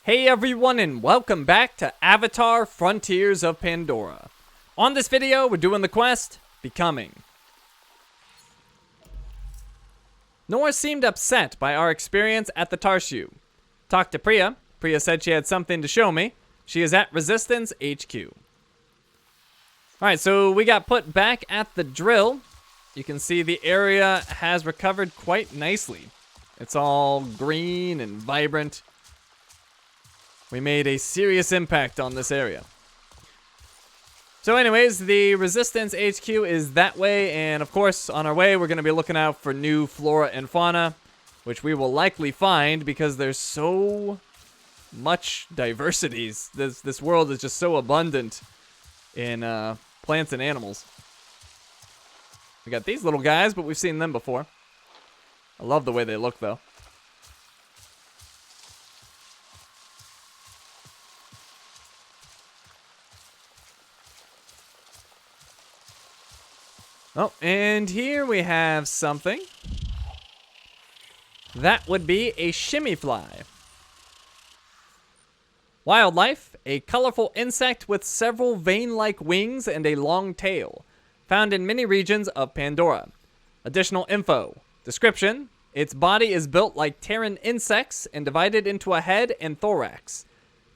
Hey everyone, and welcome back to Avatar Frontiers of Pandora. On this video, we're doing the quest, Becoming. Nora seemed upset by our experience at the Tarshu. Talked to Priya. Priya said she had something to show me. She is at Resistance HQ. Alright, so we got put back at the drill. You can see the area has recovered quite nicely. It's all green and vibrant. We made a serious impact on this area. So anyways, the Resistance HQ is that way, and of course, on our way, we're going to be looking out for new flora and fauna, which we will likely find because there's so much diversity. This world is just so abundant in plants and animals. We got these little guys, but we've seen them before. I love the way they look, though. Oh, and here we have something. That would be a shimmy fly. Wildlife, a colorful insect with several vein-like wings and a long tail, found in many regions of Pandora. Additional info. Description, its body is built like Terran insects and divided into a head and thorax.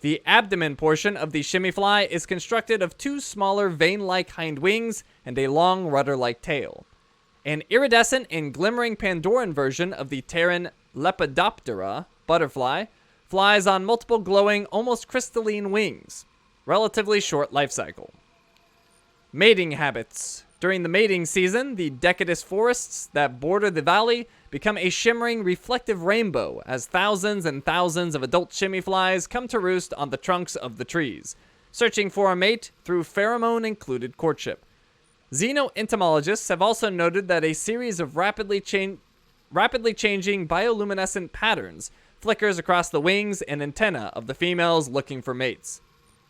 The abdomen portion of the shimmy fly is constructed of two smaller vein-like hind wings and a long rudder-like tail. An iridescent and glimmering Pandoran version of the Terran Lepidoptera butterfly flies on multiple glowing, almost crystalline wings. Relatively short life cycle. Mating habits. During the mating season, the decadus forests that border the valley become a shimmering, reflective rainbow as thousands and thousands of adult shimmy flies come to roost on the trunks of the trees, searching for a mate through pheromone-included courtship. Xenoentomologists have also noted that a series of rapidly changing bioluminescent patterns flickers across the wings and antennae of the females looking for mates.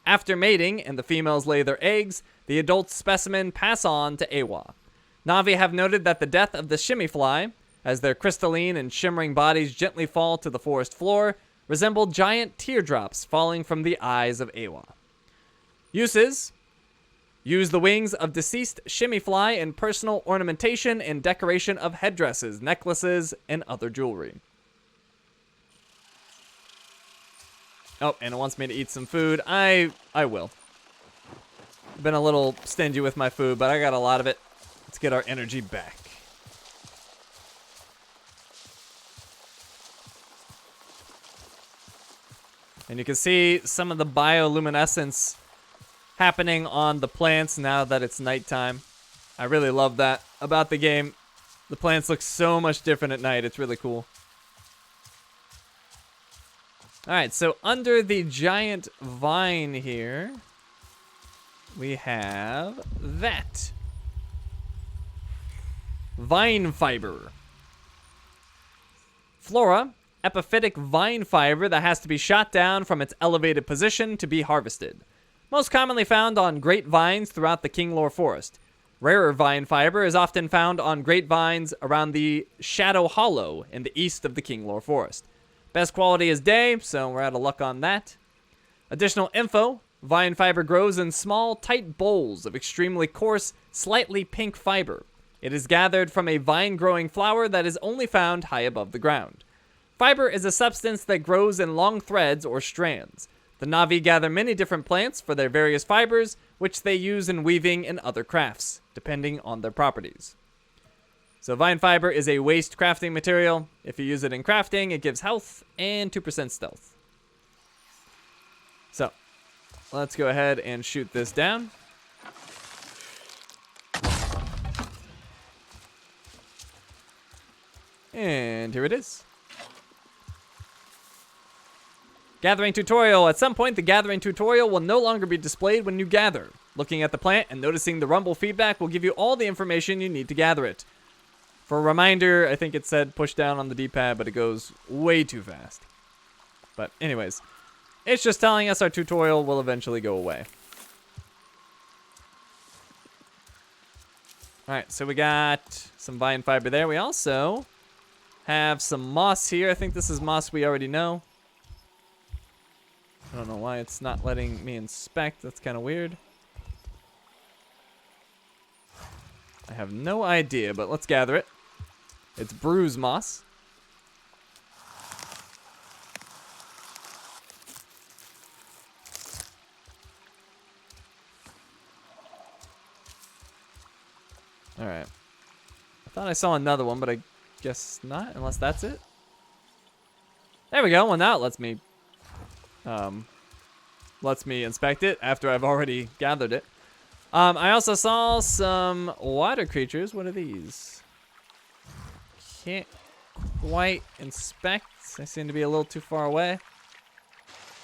After mating and the females lay their eggs, the adult specimen pass on to Awa. Na'vi have noted that the death of the shimmy fly, as their crystalline and shimmering bodies gently fall to the forest floor, resemble giant teardrops falling from the eyes of Awa. Uses: use the wings of deceased shimmy fly in personal ornamentation and decoration of headdresses, necklaces, and other jewelry. Oh, and it wants me to eat some food. I will. Been a little stingy with my food, but I got a lot of it. Let's get our energy back. And you can see some of the bioluminescence happening on the plants now that it's nighttime. I really love that about the game. The plants look so much different at night. It's really cool. Alright, so under the giant vine here, we have that. Vine fiber. Flora, epiphytic vine fiber that has to be shot down from its elevated position to be harvested. Most commonly found on grapevines throughout the Kinglor forest. Rarer vine fiber is often found on grapevines around the Shadow Hollow in the east of the Kinglor forest. Best quality is day, so we're out of luck on that. Additional info: vine fiber grows in small, tight bowls of extremely coarse, slightly pink fiber. It is gathered from a vine-growing flower that is only found high above the ground. Fiber is a substance that grows in long threads or strands. The Na'vi gather many different plants for their various fibers, which they use in weaving and other crafts, depending on their properties. So vine fiber is a waste crafting material. If you use it in crafting, it gives health and 2% stealth. So, let's go ahead and shoot this down. And here it is. Gathering tutorial. At some point, the gathering tutorial will no longer be displayed when you gather. Looking at the plant and noticing the rumble feedback will give you all the information you need to gather it. For a reminder, I think it said push down on the D-pad, but it goes way too fast. But anyways, it's just telling us our tutorial will eventually go away. Alright, so we got some vine fiber there. We also have some moss here. I think this is moss we already know. I don't know why it's not letting me inspect. That's kind of weird. I have no idea, but let's gather it. It's bruise moss. Alright. I thought I saw another one, but I guess not, unless that's it. There we go. Well, now it lets me inspect it after I've already gathered it. I also saw some water creatures. What are these? Can't quite inspect. They seem to be a little too far away.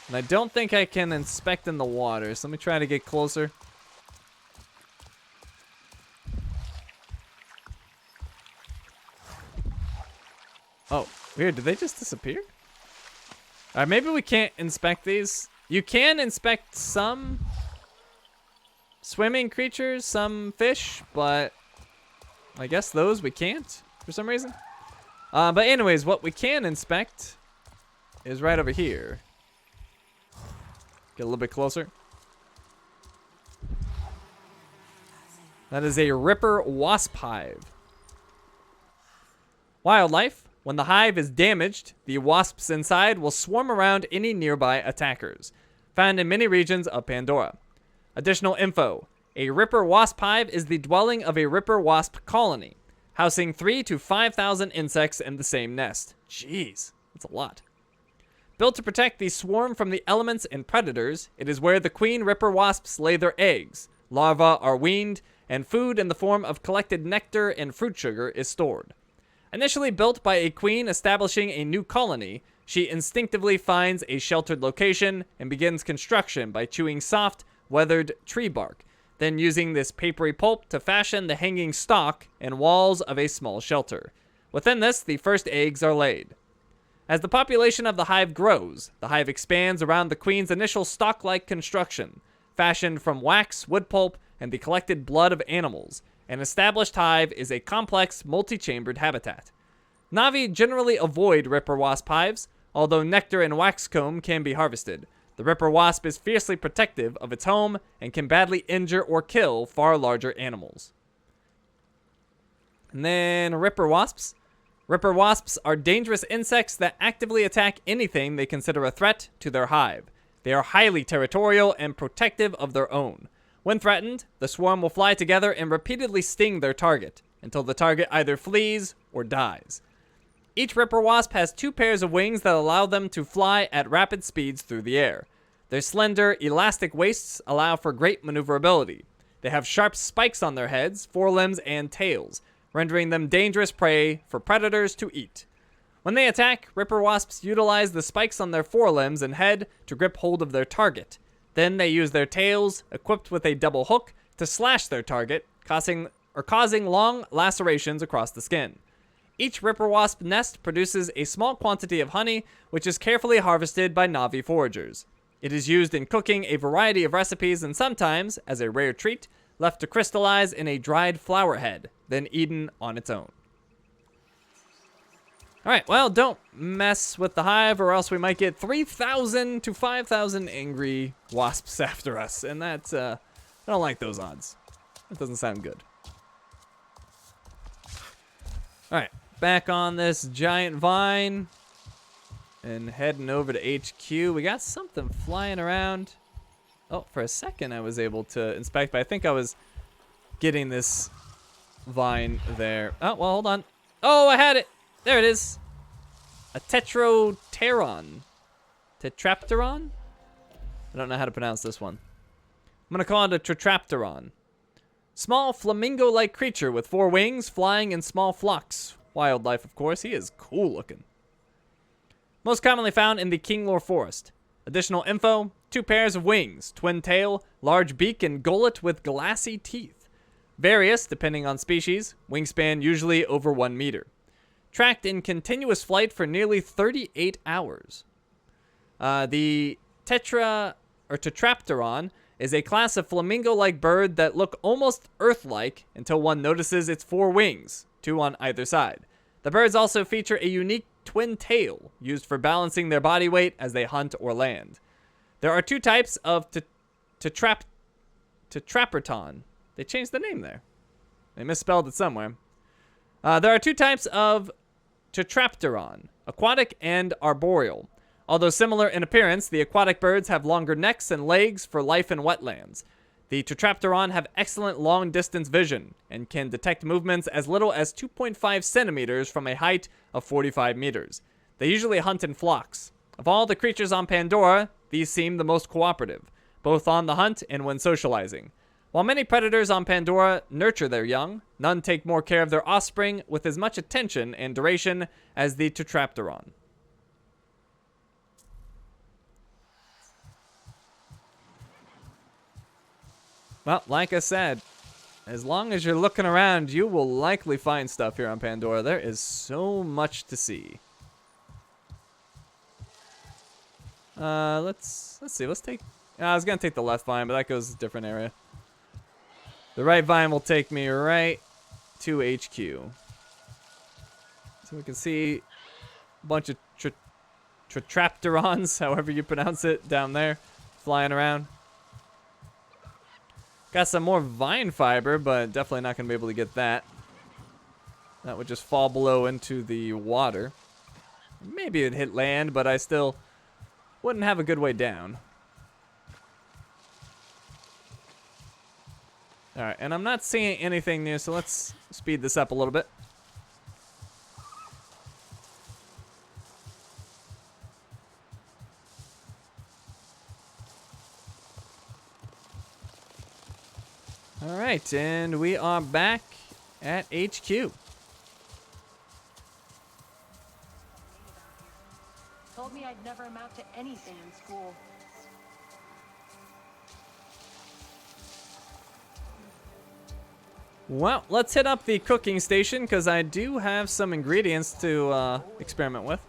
And I don't think I can inspect in the water, so let me try to get closer. Oh, weird. Did they just disappear? Alright, maybe we can't inspect these. You can inspect some swimming creatures, some fish, but I guess those we can't for some reason. But anyways, what we can inspect is right over here. Get a little bit closer. That is a Ripper Wasp Hive. Wildlife. When the hive is damaged, the wasps inside will swarm around any nearby attackers. Found in many regions of Pandora. Additional info. A Ripper Wasp Hive is the dwelling of a Ripper Wasp colony, housing 3,000 to 5,000 insects in the same nest. Jeez, that's a lot. Built to protect the swarm from the elements and predators, it is where the queen Ripper Wasps lay their eggs, larvae are weaned, and food in the form of collected nectar and fruit sugar is stored. Initially built by a queen establishing a new colony, she instinctively finds a sheltered location and begins construction by chewing soft, weathered tree bark, then using this papery pulp to fashion the hanging stalk and walls of a small shelter. Within this, the first eggs are laid. As the population of the hive grows, the hive expands around the queen's initial stalk-like construction, fashioned from wax, wood pulp, and the collected blood of animals. An established hive is a complex, multi-chambered habitat. Navi generally avoid Ripper Wasp hives, although nectar and waxcomb can be harvested. The Ripper Wasp is fiercely protective of its home and can badly injure or kill far larger animals. And then Ripper Wasps. Ripper Wasps are dangerous insects that actively attack anything they consider a threat to their hive. They are highly territorial and protective of their own. When threatened, the swarm will fly together and repeatedly sting their target, until the target either flees or dies. Each Ripper Wasp has 2 pairs of wings that allow them to fly at rapid speeds through the air. Their slender, elastic waists allow for great maneuverability. They have sharp spikes on their heads, forelimbs, and tails, rendering them dangerous prey for predators to eat. When they attack, Ripper Wasps utilize the spikes on their forelimbs and head to grip hold of their target. Then they use their tails, equipped with a double hook, to slash their target, causing long lacerations across the skin. Each Ripper Wasp nest produces a small quantity of honey, which is carefully harvested by Navi foragers. It is used in cooking a variety of recipes and sometimes, as a rare treat, left to crystallize in a dried flower head, then eaten on its own. Alright, well, don't mess with the hive or else we might get 3,000 to 5,000 angry wasps after us. And that's, I don't like those odds. That doesn't sound good. Alright, back on this giant vine. And heading over to HQ. We got something flying around. Oh, for a second I was able to inspect, but I think I was getting this vine there. Oh, well, hold on. Oh, I had it! There it is. A Tetrapteron. Tetrapteron? I don't know how to pronounce this one. I'm going to call it a Tetrapteron. Small flamingo-like creature with 4 wings, flying in small flocks. Wildlife, of course. He is cool looking. Most commonly found in the Kinglore Forest. Additional info, 2 pairs of wings, twin tail, large beak, and gullet with glassy teeth. Various, depending on species, wingspan usually over 1 meter. Tracked in continuous flight for nearly 38 hours. The Tetrapteron is a class of flamingo-like bird that look almost Earth-like until one notices its 4 wings, 2 on either side. The birds also feature a unique twin tail used for balancing their body weight as they hunt or land. There are two types of Tetrapterton. They changed the name there. They misspelled it somewhere. There are two types of Tetrapteron, aquatic and arboreal. Although similar in appearance, the aquatic birds have longer necks and legs for life in wetlands. The Tetrapteron have excellent long-distance vision and can detect movements as little as 2.5 centimeters from a height of 45 meters. They usually hunt in flocks. Of all the creatures on Pandora, these seem the most cooperative, both on the hunt and when socializing. While many predators on Pandora nurture their young, none take more care of their offspring with as much attention and duration as the Tetrapteron. Well, like I said, as long as you're looking around, you will likely find stuff here on Pandora. There is so much to see. Let's see. Let's take. I was gonna take the left vine, but that goes a different area. The right vine will take me right to HQ. So we can see a bunch of Tetrapterons, however you pronounce it, down there, flying around. Got some more vine fiber, but definitely not going to be able to get that. That would just fall below into the water. Maybe it'd hit land, but I still wouldn't have a good way down. Alright, and I'm not seeing anything new, so let's speed this up a little bit. Alright, and we are back at HQ. Told me I'd never amount to anything in school. Well, let's hit up the cooking station, because I do have some ingredients to experiment with.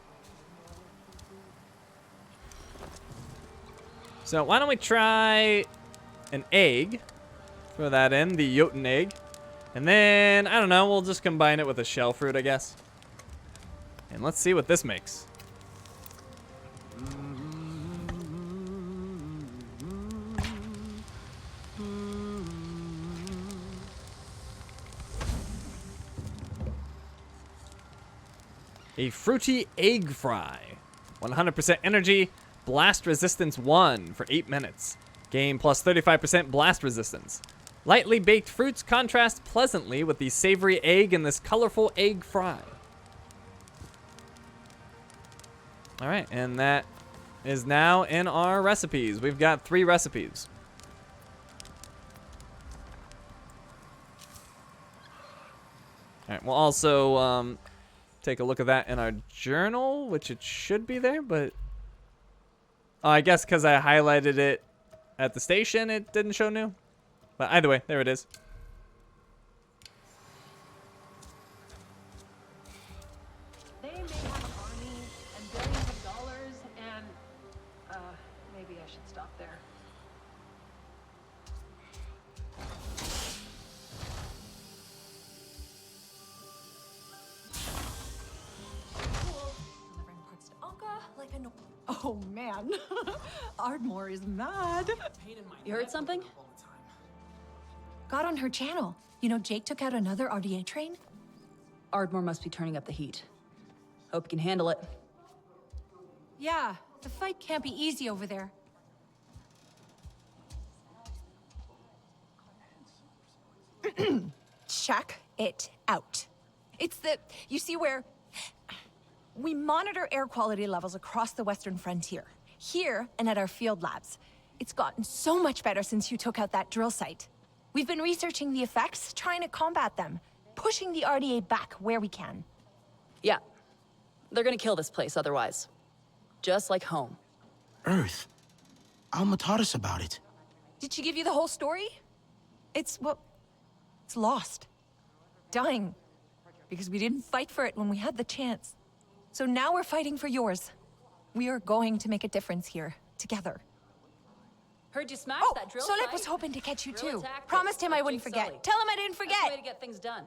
So why don't we try an egg? Throw that in, the Jotun egg. And then, I don't know, we'll just combine it with a shell fruit, I guess. And let's see what this makes. A fruity egg fry. 100% energy, blast resistance 1 for 8 minutes. Gain plus 35% blast resistance. Lightly baked fruits contrast pleasantly with the savory egg in this colorful egg fry. Alright, and that is now in our recipes. We've got 3 recipes. Alright, we'll also take a look at that in our journal, which it should be there, but I guess because I highlighted it at the station, it didn't show new. But either way, there it is. They may have an army and billions of dollars and, maybe I should stop there. Delivering parts to Anka like I know. Oh man, Ardmore is mad. You heard something? Got on her channel. You know, Jake took out another RDA train. Ardmore must be turning up the heat. Hope you can handle it. Yeah, the fight can't be easy over there. Check it out. It's you see where we monitor air quality levels across the western frontier, here and at our field labs. It's gotten so much better since you took out that drill site. We've been researching the effects, trying to combat them, pushing the RDA back where we can. Yeah. They're gonna kill this place otherwise. Just like home. Earth. Alma taught us about it. Did she give you the whole story? It's lost. Dying. Because we didn't fight for it when we had the chance. So now we're fighting for yours. We are going to make a difference here, together. Heard you smashed Oh, that drill Solek site. was hoping to catch you Drill too. tactics, Promised him I like wouldn't Jake forget. Sully. Tell him I didn't That's the way forget. to get things done.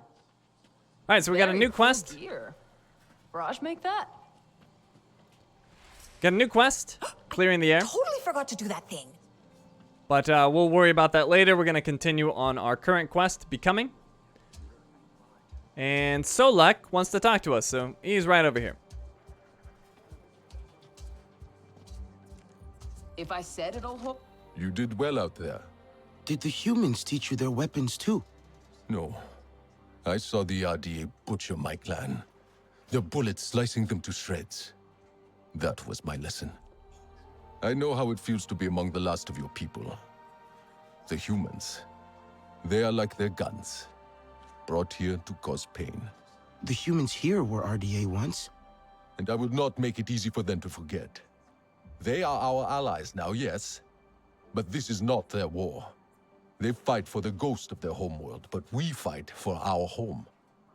Alright, so we got a Very new cool quest. gear. Barrage make that? Got a new quest. Clearing the air. Totally forgot forgot to do that thing. But we'll worry about that later. We're going to continue on our current quest, Becoming. And Solek wants to talk to us, so he's right over here. If I said it'll hold. You did well out there. Did the humans teach you their weapons too? No. I saw the RDA butcher my clan. Their bullets slicing them to shreds. That was my lesson. I know how it feels to be among the last of your people. The humans. They are like their guns. Brought here to cause pain. The humans here were RDA once. And I would not make it easy for them to forget. They are our allies now, yes. But this is not their war. They fight for the ghost of their homeworld, but we fight for our home.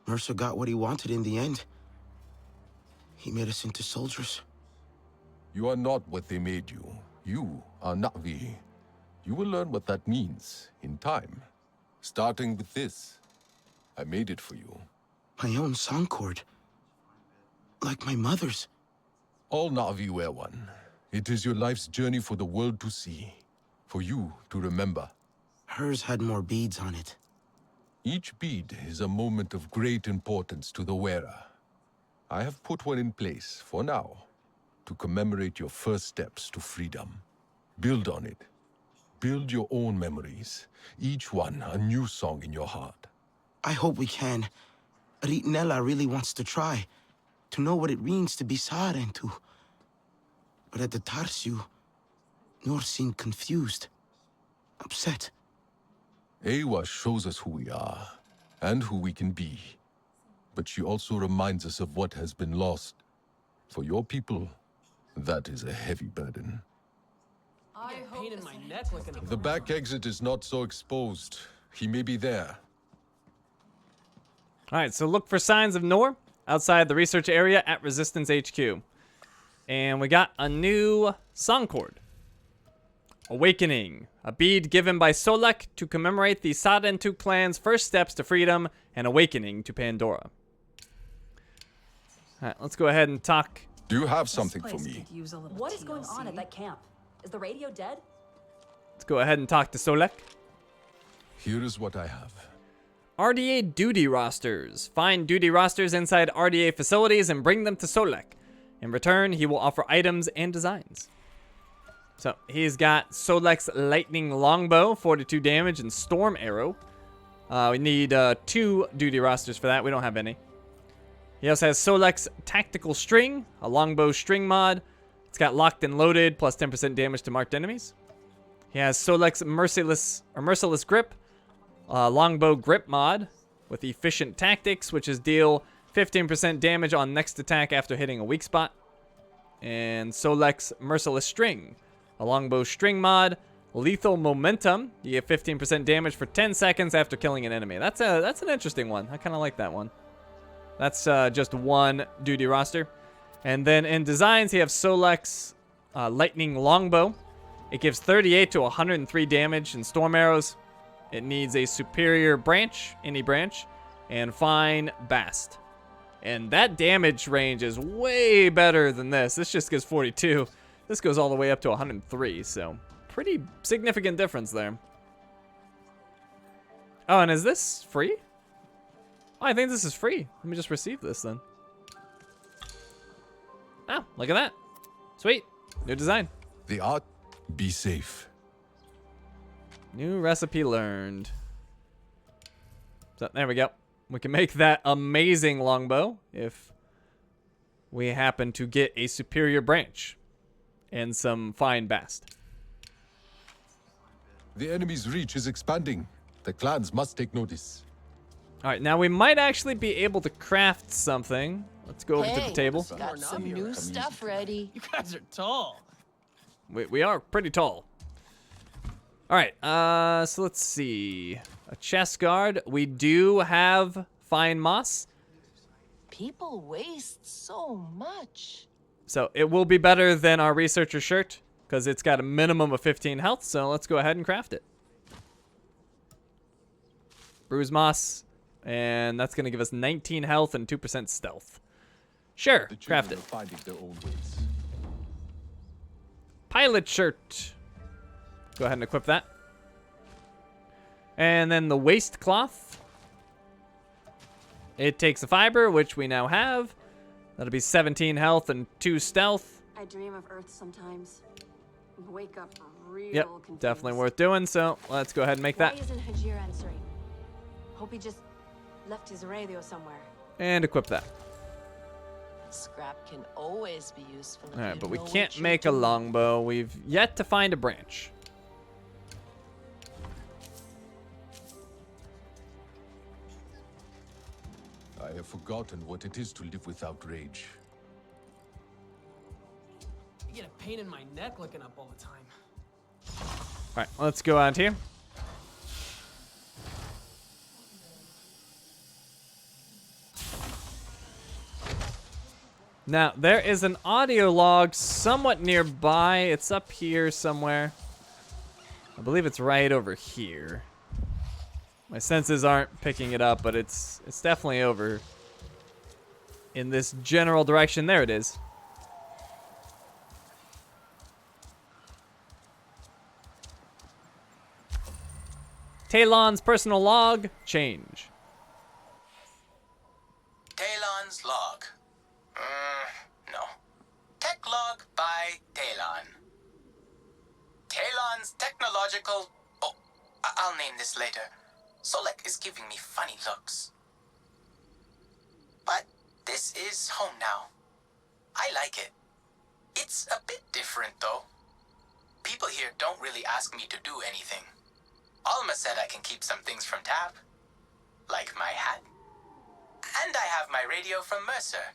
Mercer got what he wanted in the end. He made us into soldiers. You are not what they made you. You are Na'vi. You will learn what that means in time. Starting with this. I made it for you. My own song chord. Like my mother's. All Na'vi wear one. It is your life's journey for the world to see. For you to remember. Hers had more beads on it. Each bead is a moment of great importance to the wearer. I have put one in place, for now, to commemorate your first steps to freedom. Build on it. Build your own memories, each one a new song in your heart. I hope we can. Ritnella really wants to try. To know what it means to be Sarentu. But at the Tarsu, Nor seemed confused. Upset. Ewa shows us who we are, and who we can be. But she also reminds us of what has been lost. For your people, that is a heavy burden. I hope Pain in this my will neck hit looking at The back exit is not so exposed. He may be there. All right, so look for signs of Nor outside the research area at Resistance HQ. And we got a new song chord. Awakening, a bead given by Solek to commemorate the Sadentu clan's first steps to freedom and awakening to Pandora. All right, let's go ahead and talk. Do you have something for me? What is going on at that camp? Is the radio dead? Let's go ahead and talk to Solek. Here is what I have. RDA duty rosters. Find duty rosters inside RDA facilities and bring them to Solek. In return, he will offer items and designs. So he's got Solek's Lightning Longbow, 42 damage, and Storm Arrow. We need 2 duty rosters for that. We don't have any. He also has Solek's Tactical String, a longbow string mod. It's got Locked and Loaded, plus 10% damage to marked enemies. He has Solek's Merciless Grip, longbow grip mod with Efficient Tactics, which is deal 15% damage on next attack after hitting a weak spot. And Solek's Merciless String, a longbow string mod, Lethal Momentum. You get 15% damage for 10 seconds after killing an enemy. That's an interesting one. I kind of like that one. That's just one duty roster. And then in designs, you have Solek's Lightning Longbow. It gives 38 to 103 damage and storm arrows. It needs a superior branch, any branch, and fine bast. And that damage range is way better than this. This just gives 42. This goes all the way up to 103, so pretty significant difference there. Oh, and is this free? Oh, I think this is free. Let me just receive this then. Oh, look at that. Sweet. New design. The art, be safe. New recipe learned. So there we go. We can make that amazing longbow if we happen to get a superior branch and some fine bast. The enemy's reach is expanding. The clans must take notice. All right, now we might actually be able to craft something. Let's go over to the table. Got some new stuff ready. You guys are tall. We are pretty tall. All right, so let's see. A chest guard. We do have fine moss. People waste so much. So it will be better than our researcher shirt because it's got a minimum of 15 health. So let's go ahead and craft it. Bruise moss. And that's going to give us 19 health and 2% stealth. Sure, The craft children it. are finding their own ways. pilot shirt. Go ahead and equip that. And then the waistcloth. It takes a fiber, which we now have. That'll be 17 health and 2 stealth. I dream of Earth sometimes. Wake up real Yep, confused. definitely worth doing. So let's go ahead and make that. Why isn't Hajir answering? Hope he just left his radio somewhere. And equip that. Scrap can always be useful. if All right, you but we know what can't you're make a doing. longbow. We've yet to find a branch. I have forgotten what it is to live without rage. I get a pain in my neck looking up all the time. All right, let's go out here. Now, there is an audio log somewhat nearby. It's up here somewhere. I believe it's right over here. My senses aren't picking it up, but it's definitely over in this general direction. There it is. Talon's personal log, change. Talon's log. No. Tech log by Talon. Talon's technological... Oh, I'll name this later. Solek is giving me funny looks. But this is home now. I like it. It's a bit different, though. People here don't really ask me to do anything. Alma said I can keep some things from Tap. Like my hat. And I have my radio from Mercer.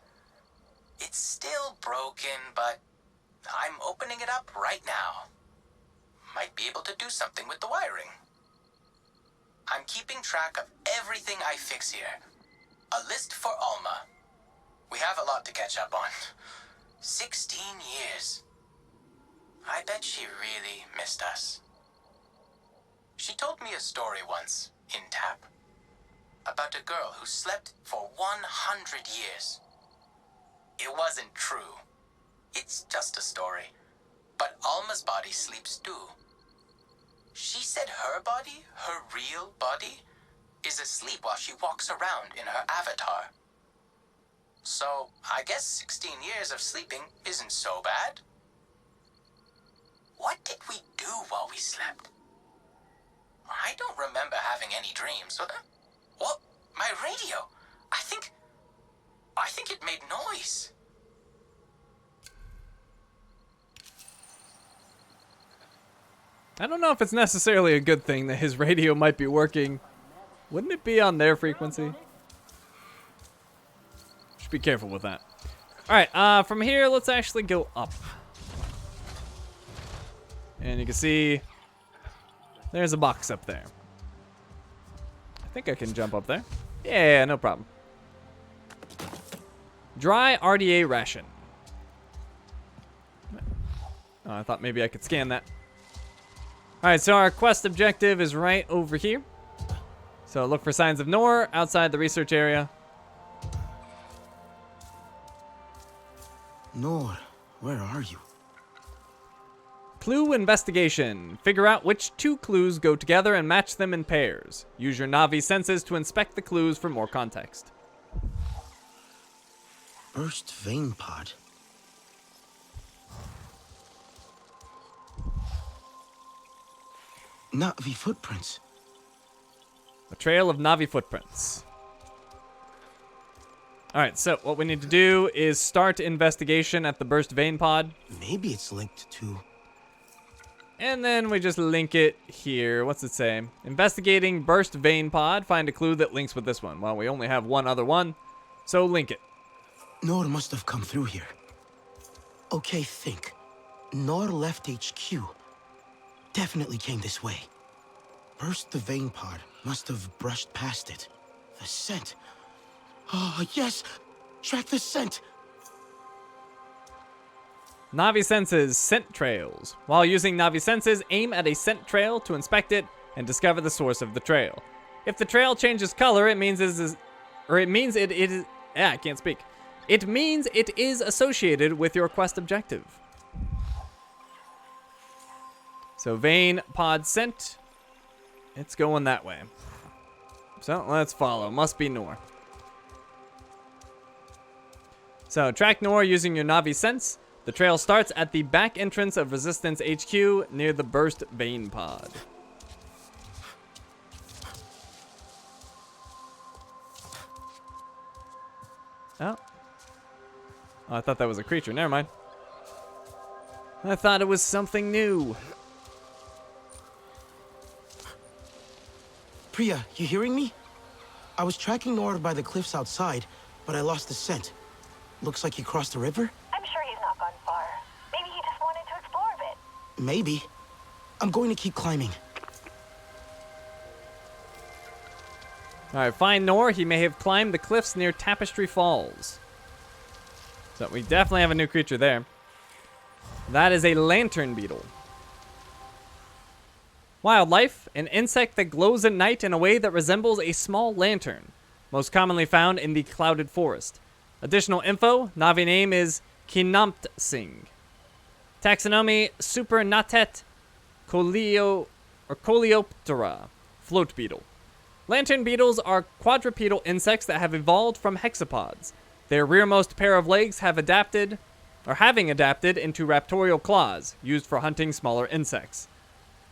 It's still broken, but I'm opening it up right now. Might be able to do something with the wiring. I'm keeping track of everything I fix here. A list for Alma. We have a lot to catch up on. 16 years. I bet she really missed us. She told me a story once, in Tap, about a girl who slept for 100 years. It wasn't true. It's just a story. But Alma's body sleeps too. She said her body, her real body, is asleep while she walks around in her avatar. So, I guess 16 years of sleeping isn't so bad. What did we do while we slept? I don't remember having any dreams. What? My radio? I think it made noise. I don't know if it's necessarily a good thing that his radio might be working. Wouldn't it be on their frequency? Should be careful with that. Alright, from here, let's actually go up. And you can see there's a box up there. I think I can jump up there. Yeah, no problem. Dry RDA ration. Oh, I thought maybe I could scan that. Alright, so our quest objective is right over here. So look for signs of Nor outside the research area. Nor, where are you? Clue investigation. Figure out which 2 clues go together and match them in pairs. Use your Navi senses to inspect the clues for more context. Burst vein pod. Navi footprints. A trail of Navi footprints. Alright, so what we need to do is start investigation at the burst vein pod. Maybe it's linked to... And then we just link it here. What's it say? Investigating burst vein pod. Find a clue that links with this one. Well, we only have one other one, so link it. Nor must have come through here. Okay, think. Nor left HQ. Definitely came this way. Burst the vein pod. Must have brushed past it. The scent. Oh, yes! Track the scent! Navi senses scent trails. While using Navi senses, aim at a scent trail to inspect it and discover the source of the trail. If the trail changes color, it means it is I can't speak. It means it is associated with your quest objective. So vein pod sent. It's going that way. So let's follow. Must be Nor. So track Nor using your Navi sense. The trail starts at the back entrance of Resistance HQ near the burst vein pod. Oh. I thought that was a creature. Never mind. I thought it was something new. Priya, you hearing me? I was tracking Nord by the cliffs outside, but I lost the scent. Looks like he crossed the river? I'm sure he's not gone far. Maybe he just wanted to explore a bit. Maybe. I'm going to keep climbing. Alright, find Nor. He may have climbed the cliffs near Tapestry Falls. So we definitely have a new creature there. That is a lantern beetle. Wildlife, an insect that glows at night in a way that resembles a small lantern, most commonly found in the clouded forest. Additional info, Navi name is Kinampt Singh. Taxonomy, Supernatet Coleoptera, float beetle. Lantern beetles are quadrupedal insects that have evolved from hexapods. Their rearmost pair of legs having adapted into raptorial claws, used for hunting smaller insects.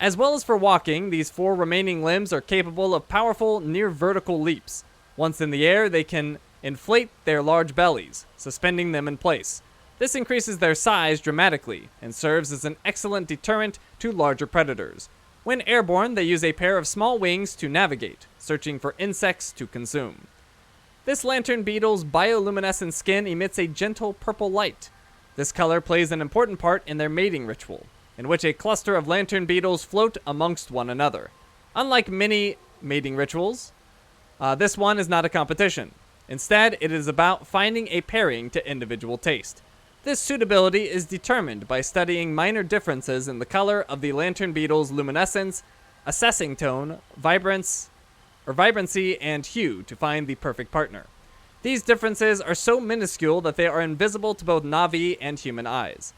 As well as for walking, these 4 remaining limbs are capable of powerful near-vertical leaps. Once in the air, they can inflate their large bellies, suspending them in place. This increases their size dramatically and serves as an excellent deterrent to larger predators. When airborne, they use a pair of small wings to navigate, searching for insects to consume. This lantern beetle's bioluminescent skin emits a gentle purple light. This color plays an important part in their mating ritual, in which a cluster of lantern beetles float amongst one another. Unlike many mating rituals, this one is not a competition. Instead, it is about finding a pairing to individual taste. This suitability is determined by studying minor differences in the color of the lantern beetle's luminescence, assessing tone, vibrancy, and hue to find the perfect partner. These differences are so minuscule that they are invisible to both Navi and human eyes.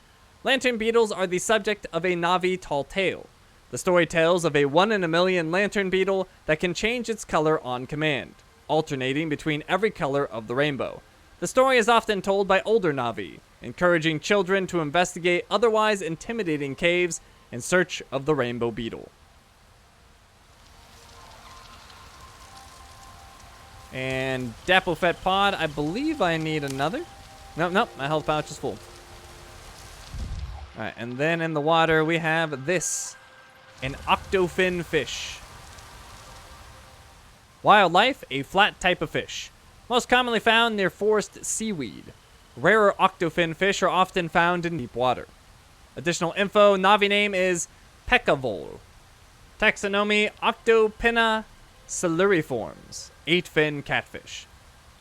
Lantern beetles are the subject of a Navi tall tale. The story tells of a 1 in a million lantern beetle that can change its color on command, alternating between every color of the rainbow. The story is often told by older Navi, encouraging children to investigate otherwise intimidating caves in search of the rainbow beetle. And Dappofet Pod, I believe I need another. Nope, my health pouch is full. Alright, and then in the water we have this, an octofin fish. Wildlife, a flat type of fish. Most commonly found near forest seaweed. Rarer octofin fish are often found in deep water. Additional info, Navi name is Pekavol. Taxonomy, Octopinna siluriforms, 8-fin catfish.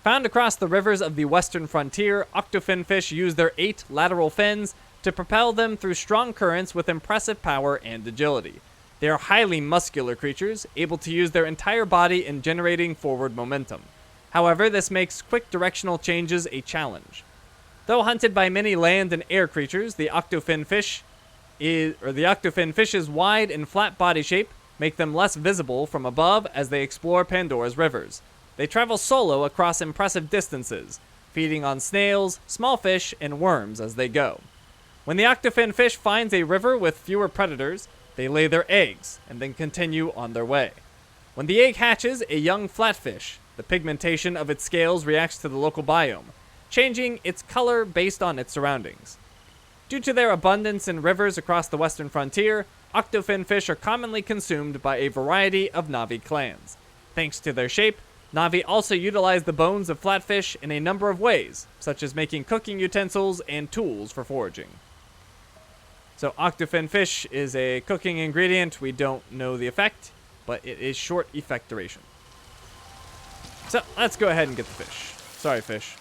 Found across the rivers of the western frontier, octofin fish use their 8 lateral fins to propel them through strong currents with impressive power and agility. They are highly muscular creatures, able to use their entire body in generating forward momentum. However, this makes quick directional changes a challenge. Though hunted by many land and air creatures, the octofin fish's wide and flat body shape make them less visible from above as they explore Pandora's rivers. They travel solo across impressive distances, feeding on snails, small fish, and worms as they go. When the octofin fish finds a river with fewer predators, they lay their eggs and then continue on their way. When the egg hatches a young flatfish, the pigmentation of its scales reacts to the local biome, changing its color based on its surroundings. Due to their abundance in rivers across the western frontier, octofin fish are commonly consumed by a variety of Navi clans. Thanks to their shape, Navi also utilize the bones of flatfish in a number of ways, such as making cooking utensils and tools for foraging. So octofin fish is a cooking ingredient. We don't know the effect, but it is short effect duration. So let's go ahead and get the fish. Sorry, fish.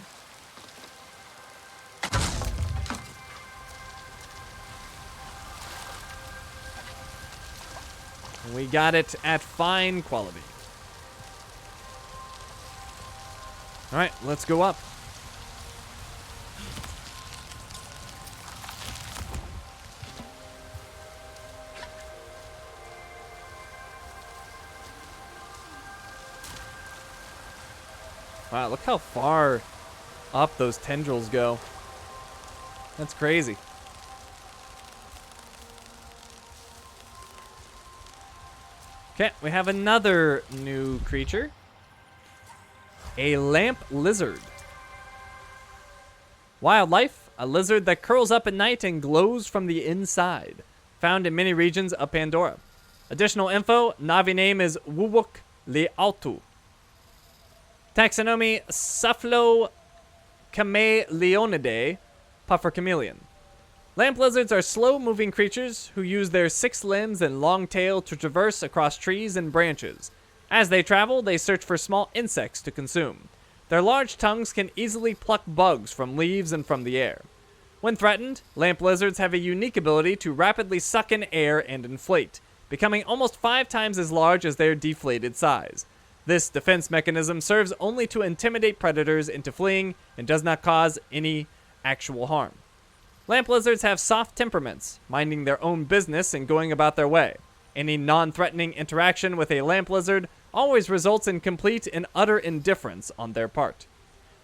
We got it at fine quality. All right, let's go up. Wow, look how far up those tendrils go. That's crazy. Okay, we have another new creature. A lamp lizard. Wildlife, a lizard that curls up at night and glows from the inside. Found in many regions of Pandora. Additional info, Navi name is Wuwuk Lealtu. Taxonomy, Sapphlo Chameleonidae, puffer chameleon. Lamp lizards are slow-moving creatures who use their 6 limbs and long tail to traverse across trees and branches. As they travel, they search for small insects to consume. Their large tongues can easily pluck bugs from leaves and from the air. When threatened, lamp lizards have a unique ability to rapidly suck in air and inflate, becoming almost 5 times as large as their deflated size. This defense mechanism serves only to intimidate predators into fleeing and does not cause any actual harm. Lamp lizards have soft temperaments, minding their own business and going about their way. Any non-threatening interaction with a lamp lizard always results in complete and utter indifference on their part.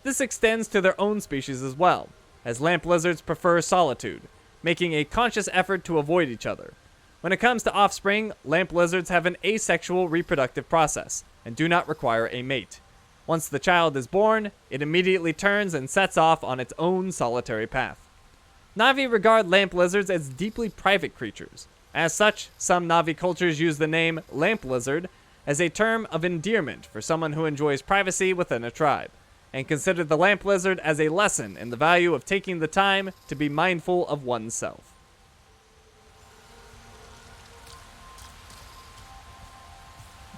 This extends to their own species as well, as lamp lizards prefer solitude, making a conscious effort to avoid each other. When it comes to offspring, lamp lizards have an asexual reproductive process and do not require a mate. Once the child is born, it immediately turns and sets off on its own solitary path. Navi regard lamp lizards as deeply private creatures. As such, some Navi cultures use the name lamp lizard as a term of endearment for someone who enjoys privacy within a tribe, and consider the lamp lizard as a lesson in the value of taking the time to be mindful of oneself.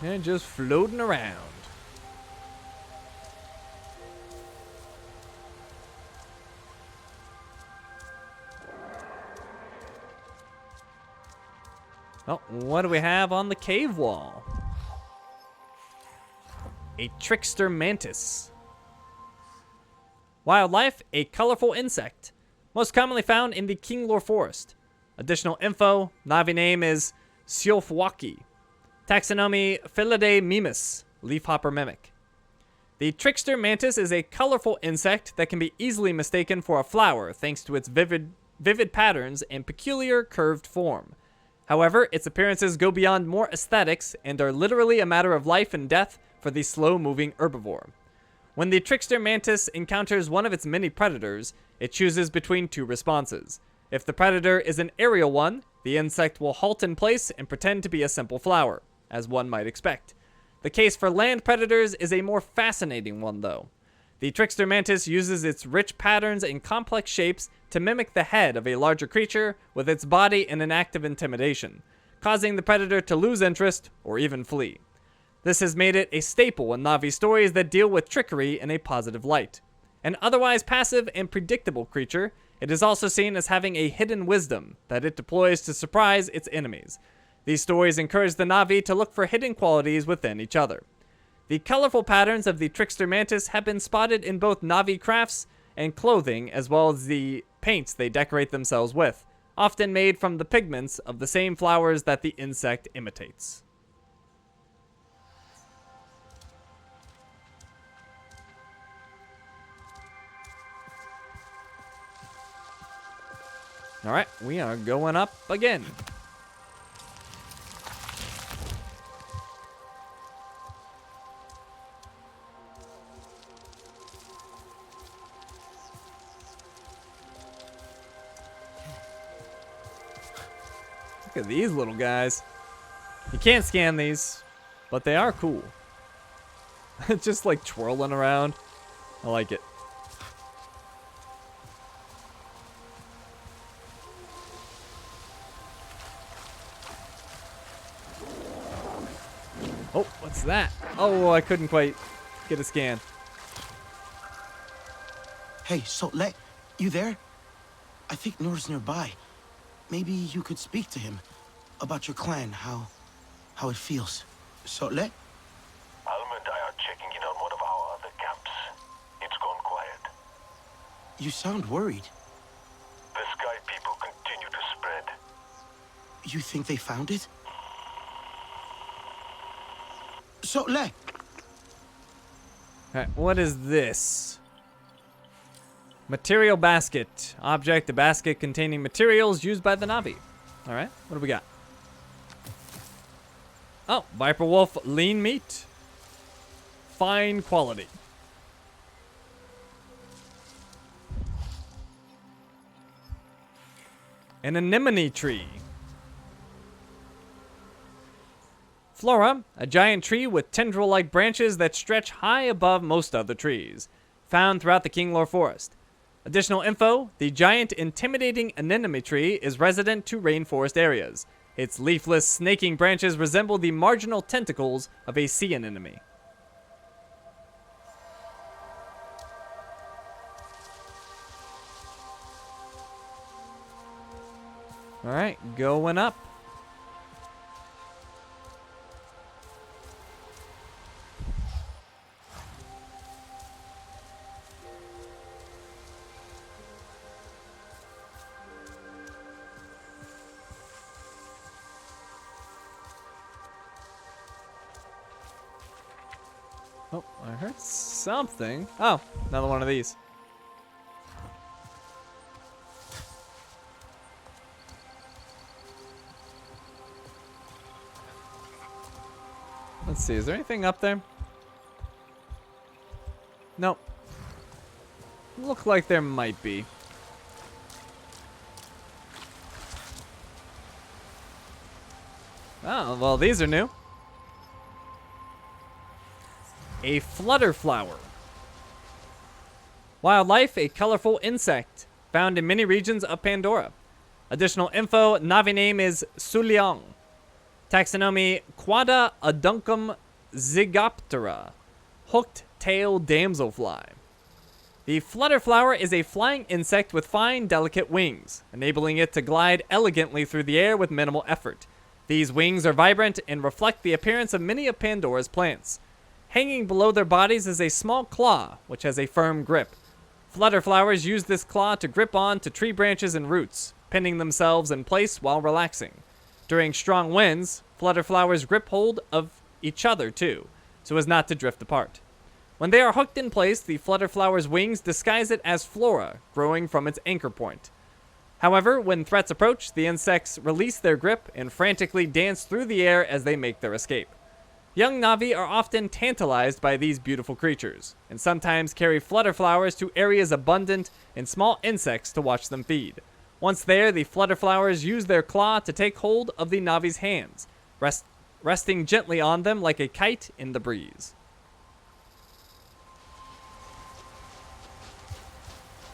And just floating around. Oh, what do we have on the cave wall? A trickster mantis. Wildlife, a colorful insect. Most commonly found in the Kinglor forest. Additional info, Navi name is Siofwaki. Taxonomy, Felidae mimus, leafhopper mimic. The trickster mantis is a colorful insect that can be easily mistaken for a flower thanks to its vivid patterns and peculiar curved form. However, its appearances go beyond more aesthetics and are literally a matter of life and death for the slow-moving herbivore. When the trickster mantis encounters one of its many predators, it chooses between 2 responses. If the predator is an aerial one, the insect will halt in place and pretend to be a simple flower, as one might expect. The case for land predators is a more fascinating one, though. The trickster mantis uses its rich patterns and complex shapes to mimic the head of a larger creature with its body in an act of intimidation, causing the predator to lose interest or even flee. This has made it a staple in Navi stories that deal with trickery in a positive light. An otherwise passive and predictable creature, it is also seen as having a hidden wisdom that it deploys to surprise its enemies. These stories encourage the Navi to look for hidden qualities within each other. The colorful patterns of the trickster mantis have been spotted in both Navi crafts and clothing, as well as the paints they decorate themselves with, often made from the pigments of the same flowers that the insect imitates. Alright, we are going up again. Look at these little guys. You can't scan these, but they are cool. Just like twirling around. I like it. Oh, what's that? Oh, I couldn't quite get a scan. Hey, Sotle, you there? I think Noor's nearby. Maybe you could speak to him about your clan, how it feels. Sotle? Alma and I are checking in on one of our other camps. It's gone quiet. You sound worried. The Sky people continue to spread. You think they found it? Sotle! Alright, what is this? Material basket. Object, a basket containing materials used by the Na'vi. Alright, what do we got? Oh, Viper Wolf lean meat. Fine quality. An anemone tree. Flora, a giant tree with tendril-like branches that stretch high above most other trees, found throughout the Kinglor forest. Additional info, the giant intimidating anemone tree is resident to rainforest areas. Its leafless, snaking branches resemble the marginal tentacles of a sea anemone. Alright, going up. Oh, I heard something. Oh, another one of these. Let's see, is there anything up there? Nope. Look like there might be. Oh, well, these are new. A flutter flower. Wildlife, a colorful insect found in many regions of Pandora. Additional info, Na'vi name is Suliang. Taxonomy, Quada aduncum zygoptera, hooked-tailed damselfly. The flutter flower is a flying insect with fine, delicate wings, enabling it to glide elegantly through the air with minimal effort. These wings are vibrant and reflect the appearance of many of Pandora's plants. Hanging below their bodies is a small claw, which has a firm grip. Flutter flowers use this claw to grip on to tree branches and roots, pinning themselves in place while relaxing. During strong winds, flutter flowers grip hold of each other too, so as not to drift apart. When they are hooked in place, the flutter flower's wings disguise it as flora, growing from its anchor point. However, when threats approach, the insects release their grip and frantically dance through the air as they make their escape. Young Na'vi are often tantalized by these beautiful creatures, and sometimes carry flutter flowers to areas abundant in small insects to watch them feed. Once there, the flutter flowers use their claw to take hold of the Na'vi's hands, resting gently on them like a kite in the breeze.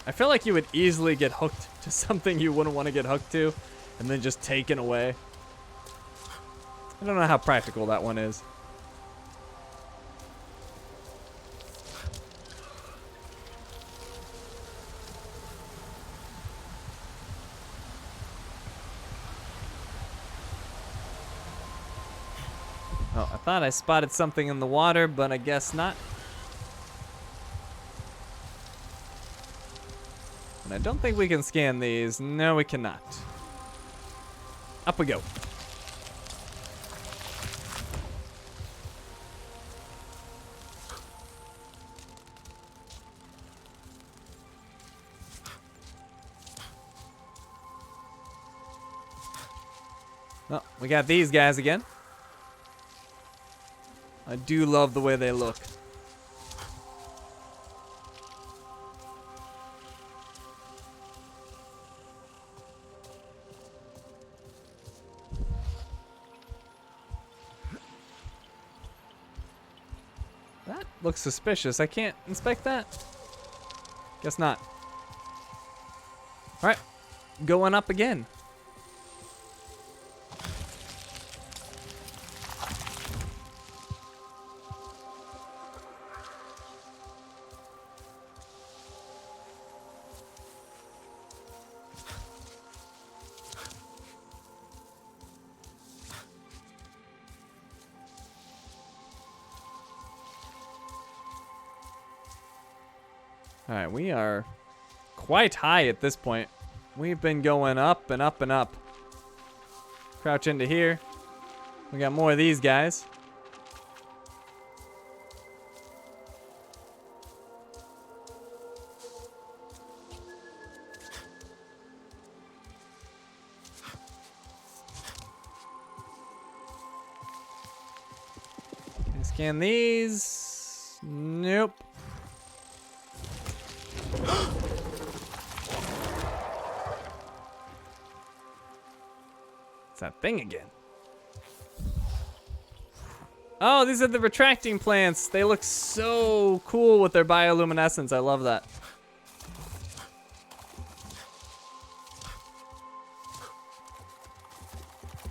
I feel like you would easily get hooked to something you wouldn't want to get hooked to, and then just taken away. I don't know how practical that one is. Oh, I thought I spotted something in the water, but I guess not. And I don't think we can scan these. No, we cannot. Up we go. Oh, we got these guys again. I do love the way they look. That looks suspicious. I can't inspect that. Guess not. All right, going up again. All right, we are quite high at this point. We've been going up and up and up. Crouch into here. We got more of these guys. Can these? Nope. It's that thing again. Oh, these are the retracting plants. They look so cool with their bioluminescence. I love that.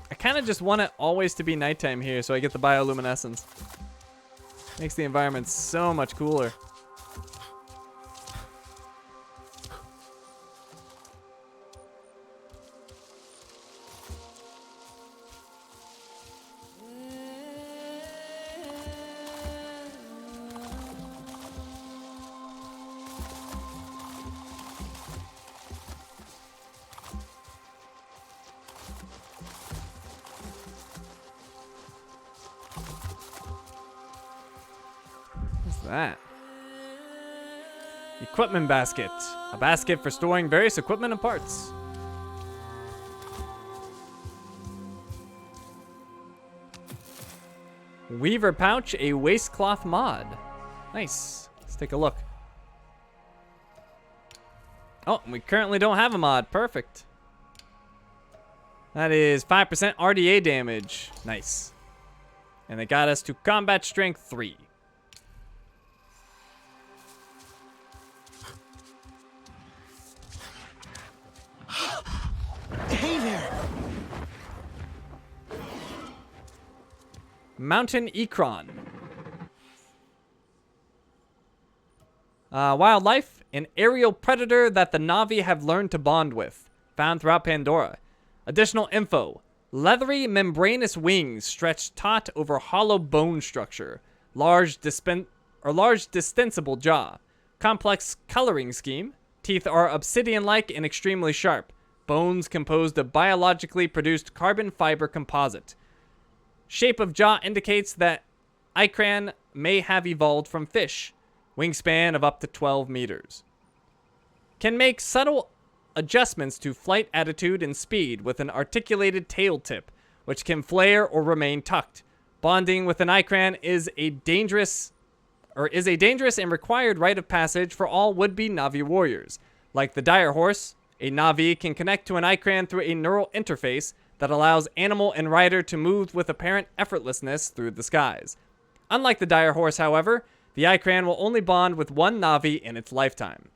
I kind of just want it always to be nighttime here so I get the bioluminescence. Makes the environment so much cooler. What's that? Equipment basket. A basket for storing various equipment and parts. Weaver pouch, a waistcloth mod. Nice. Let's take a look. Oh, we currently don't have a mod. Perfect. That is 5% RDA damage. Nice. And they got us to combat strength 3. Hey there! Mountain Ekron. Wildlife, an aerial predator that the Na'vi have learned to bond with, found throughout Pandora. Additional info: leathery, membranous wings stretched taut over hollow bone structure, large distensible jaw, complex coloring scheme. Teeth are obsidian-like and extremely sharp. Bones composed of biologically produced carbon fiber composite. Shape of jaw indicates that Ikran may have evolved from fish. Wingspan of up to 12 meters. Can make subtle adjustments to flight attitude and speed with an articulated tail tip, which can flare or remain tucked. Bonding with an Ikran is a dangerous and required rite of passage for all would-be Na'vi warriors. Like the dire horse, a Na'vi can connect to an Ikran through a neural interface that allows animal and rider to move with apparent effortlessness through the skies. Unlike the dire horse, however, the Ikran will only bond with one Na'vi in its lifetime.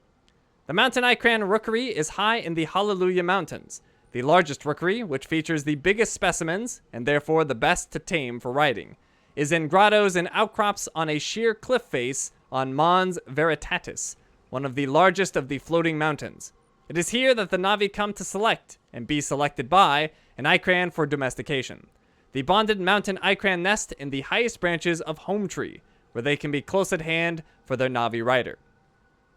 The mountain Ikran rookery is high in the Hallelujah Mountains, the largest rookery, which features the biggest specimens, and therefore the best to tame for riding, is in grottos and outcrops on a sheer cliff face on Mons Veritatis, one of the largest of the floating mountains. It is here that the Na'vi come to select, and be selected by, an Ikran for domestication. The bonded mountain Ikran nest in the highest branches of Home Tree, where they can be close at hand for their Na'vi rider.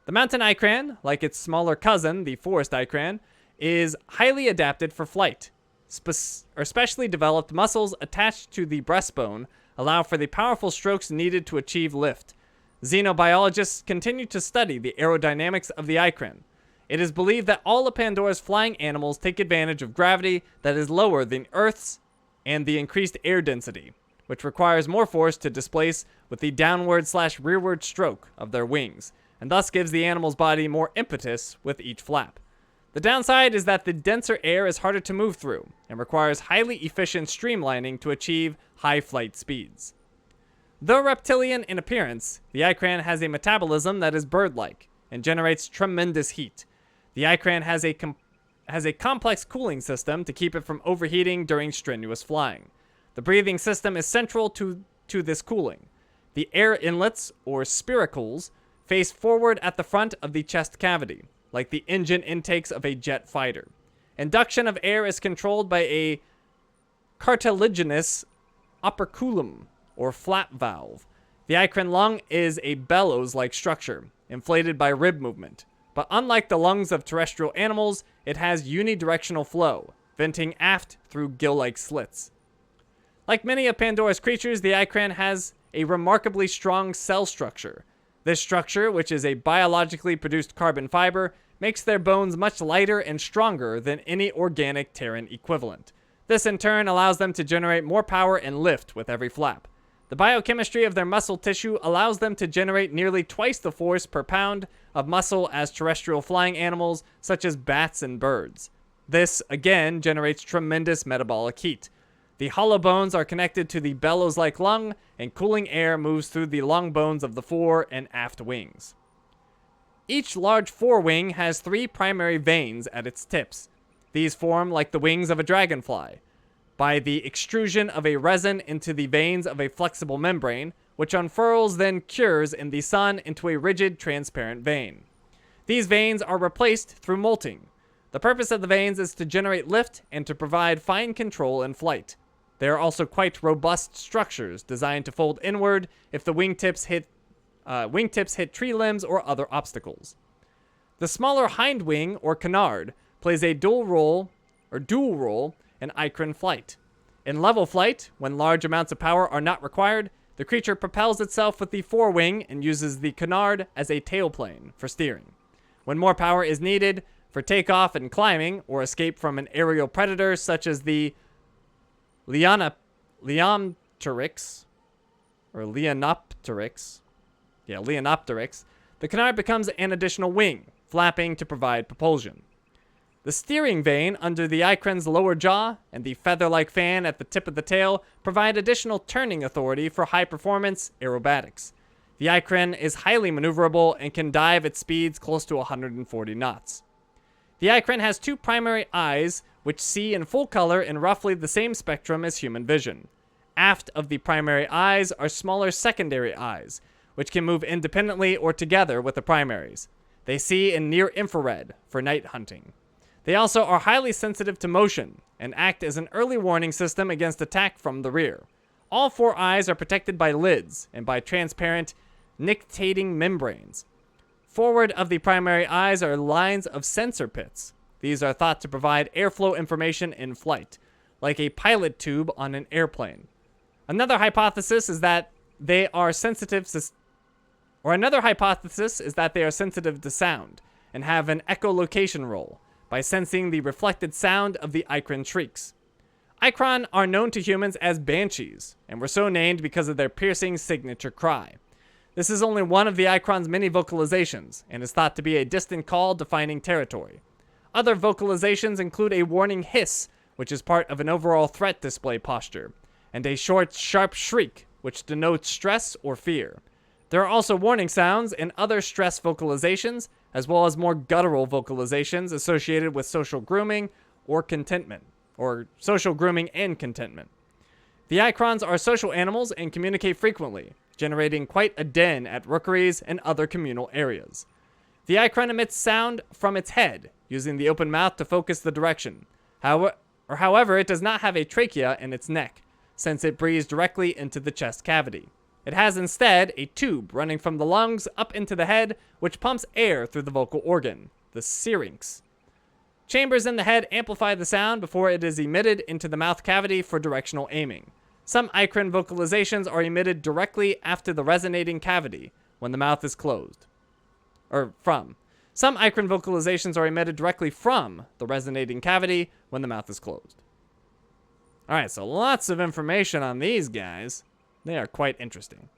The mountain Ikran, like its smaller cousin, the forest Ikran, is highly adapted for flight. Specially developed muscles attached to the breastbone allow for the powerful strokes needed to achieve lift. Xenobiologists continue to study the aerodynamics of the Ikran. It is believed that all of Pandora's flying animals take advantage of gravity that is lower than Earth's and the increased air density, which requires more force to displace with the downward/rearward stroke of their wings, and thus gives the animal's body more impetus with each flap. The downside is that the denser air is harder to move through and requires highly efficient streamlining to achieve high flight speeds. Though reptilian in appearance, the Ikran has a metabolism that is bird-like and generates tremendous heat. The Ikran has a complex cooling system to keep it from overheating during strenuous flying. The breathing system is central to this cooling. The air inlets, or spiracles, face forward at the front of the chest cavity, like the engine intakes of a jet fighter. Induction of air is controlled by a cartilaginous operculum, or flap valve. The Ikran lung is a bellows-like structure, inflated by rib movement. But unlike the lungs of terrestrial animals, it has unidirectional flow, venting aft through gill-like slits. Like many of Pandora's creatures, the Ikran has a remarkably strong cell structure. This structure, which is a biologically produced carbon fiber, makes their bones much lighter and stronger than any organic Terran equivalent. This in turn allows them to generate more power and lift with every flap. The biochemistry of their muscle tissue allows them to generate nearly twice the force per pound of muscle as terrestrial flying animals such as bats and birds. This, again, generates tremendous metabolic heat. The hollow bones are connected to the bellows-like lung, and cooling air moves through the long bones of the fore and aft wings. Each large forewing has 3 primary veins at its tips. These form like the wings of a dragonfly, by the extrusion of a resin into the veins of a flexible membrane, which unfurls then cures in the sun into a rigid, transparent vein. These veins are replaced through molting. The purpose of the veins is to generate lift and to provide fine control in flight. They are also quite robust structures designed to fold inward if the wingtips hit tree limbs or other obstacles. The smaller hind wing, or canard, plays a dual role in Icran flight. In level flight, when large amounts of power are not required, the creature propels itself with the forewing and uses the canard as a tailplane for steering. When more power is needed for takeoff and climbing, or escape from an aerial predator such as the Leonopteryx, the canard becomes an additional wing, flapping to provide propulsion. The steering vane under the Icran's lower jaw and the feather-like fan at the tip of the tail provide additional turning authority for high-performance aerobatics. The Icran is highly maneuverable and can dive at speeds close to 140 knots. The Icran has 2 primary eyes, which see in full color in roughly the same spectrum as human vision. Aft of the primary eyes are smaller secondary eyes, which can move independently or together with the primaries. They see in near infrared for night hunting. They also are highly sensitive to motion and act as an early warning system against attack from the rear. All 4 eyes are protected by lids and by transparent nictitating membranes. Forward of the primary eyes are lines of sensor pits. These are thought to provide airflow information in flight, like a pilot tube on an airplane. Another hypothesis is that they are sensitive to sound and have an echolocation role by sensing the reflected sound of the Icran shrieks. Icran are known to humans as banshees, and were so named because of their piercing signature cry. This is only one of the Icran's many vocalizations, and is thought to be a distant call defining territory. Other vocalizations include a warning hiss, which is part of an overall threat display posture, and a short, sharp shriek, which denotes stress or fear. There are also warning sounds and other stress vocalizations, as well as more guttural vocalizations associated with social grooming or contentment, or social grooming and contentment. The Icrons are social animals and communicate frequently, generating quite a din at rookeries and other communal areas. The Icron emits sound from its head, using the open mouth to focus the direction. However, it does not have a trachea in its neck, since it breathes directly into the chest cavity. It has instead a tube running from the lungs up into the head, which pumps air through the vocal organ, the syrinx. Chambers in the head amplify the sound before it is emitted into the mouth cavity for directional aiming. Some Icran vocalizations are emitted directly after the resonating cavity when the mouth is closed. Some Icran vocalizations are emitted directly from the resonating cavity when the mouth is closed. Alright, so lots of information on these guys. They are quite interesting.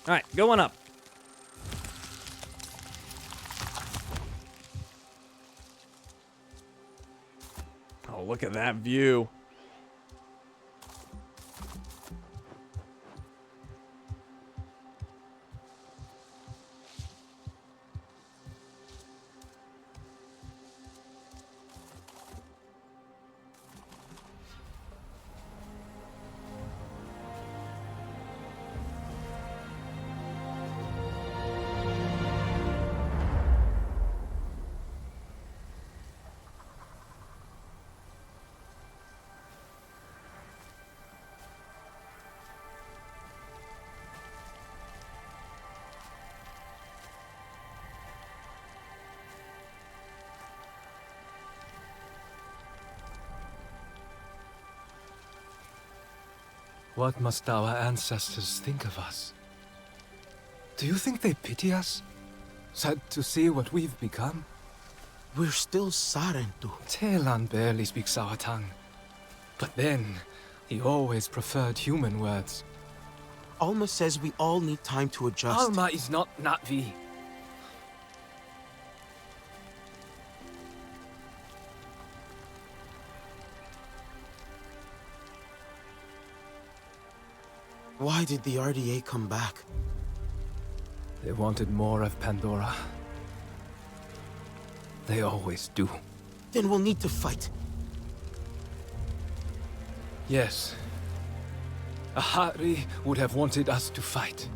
Alright, going up. Oh, look at that view. What must our ancestors think of us? Do you think they pity us? Sad to see what we've become? We're still Sarentu. Telan barely speaks our tongue. But then, he always preferred human words. Alma says we all need time to adjust. Alma is not Na'vi. Why did the RDA come back? They wanted more of Pandora. They always do. Then we'll need to fight. Yes. Ahari would have wanted us to fight.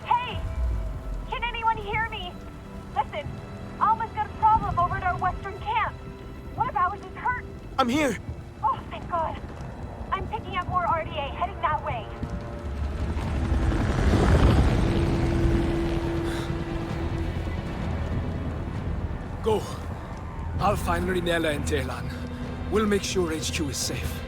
Hey! Can anyone hear me? Listen, Alma's got a problem over at our western camp. One of ours is hurt. I'm here! Oh, thank God. I'm picking up more RDA, heading that way. Go. I'll find Rinella and Telan. We'll make sure HQ is safe.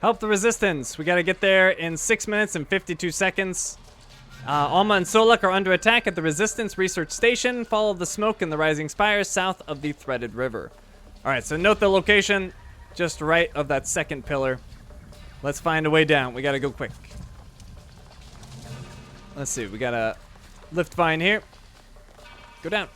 Help the resistance. We gotta get there in 6 minutes and 52 seconds. Alma and Solak are under attack at the Resistance Research Station. Follow the smoke and the rising spires south of the Threaded River. Alright, so note the location just right of that second pillar. Let's find a way down. We gotta go quick. Let's see, we got a lift vine here. Go down.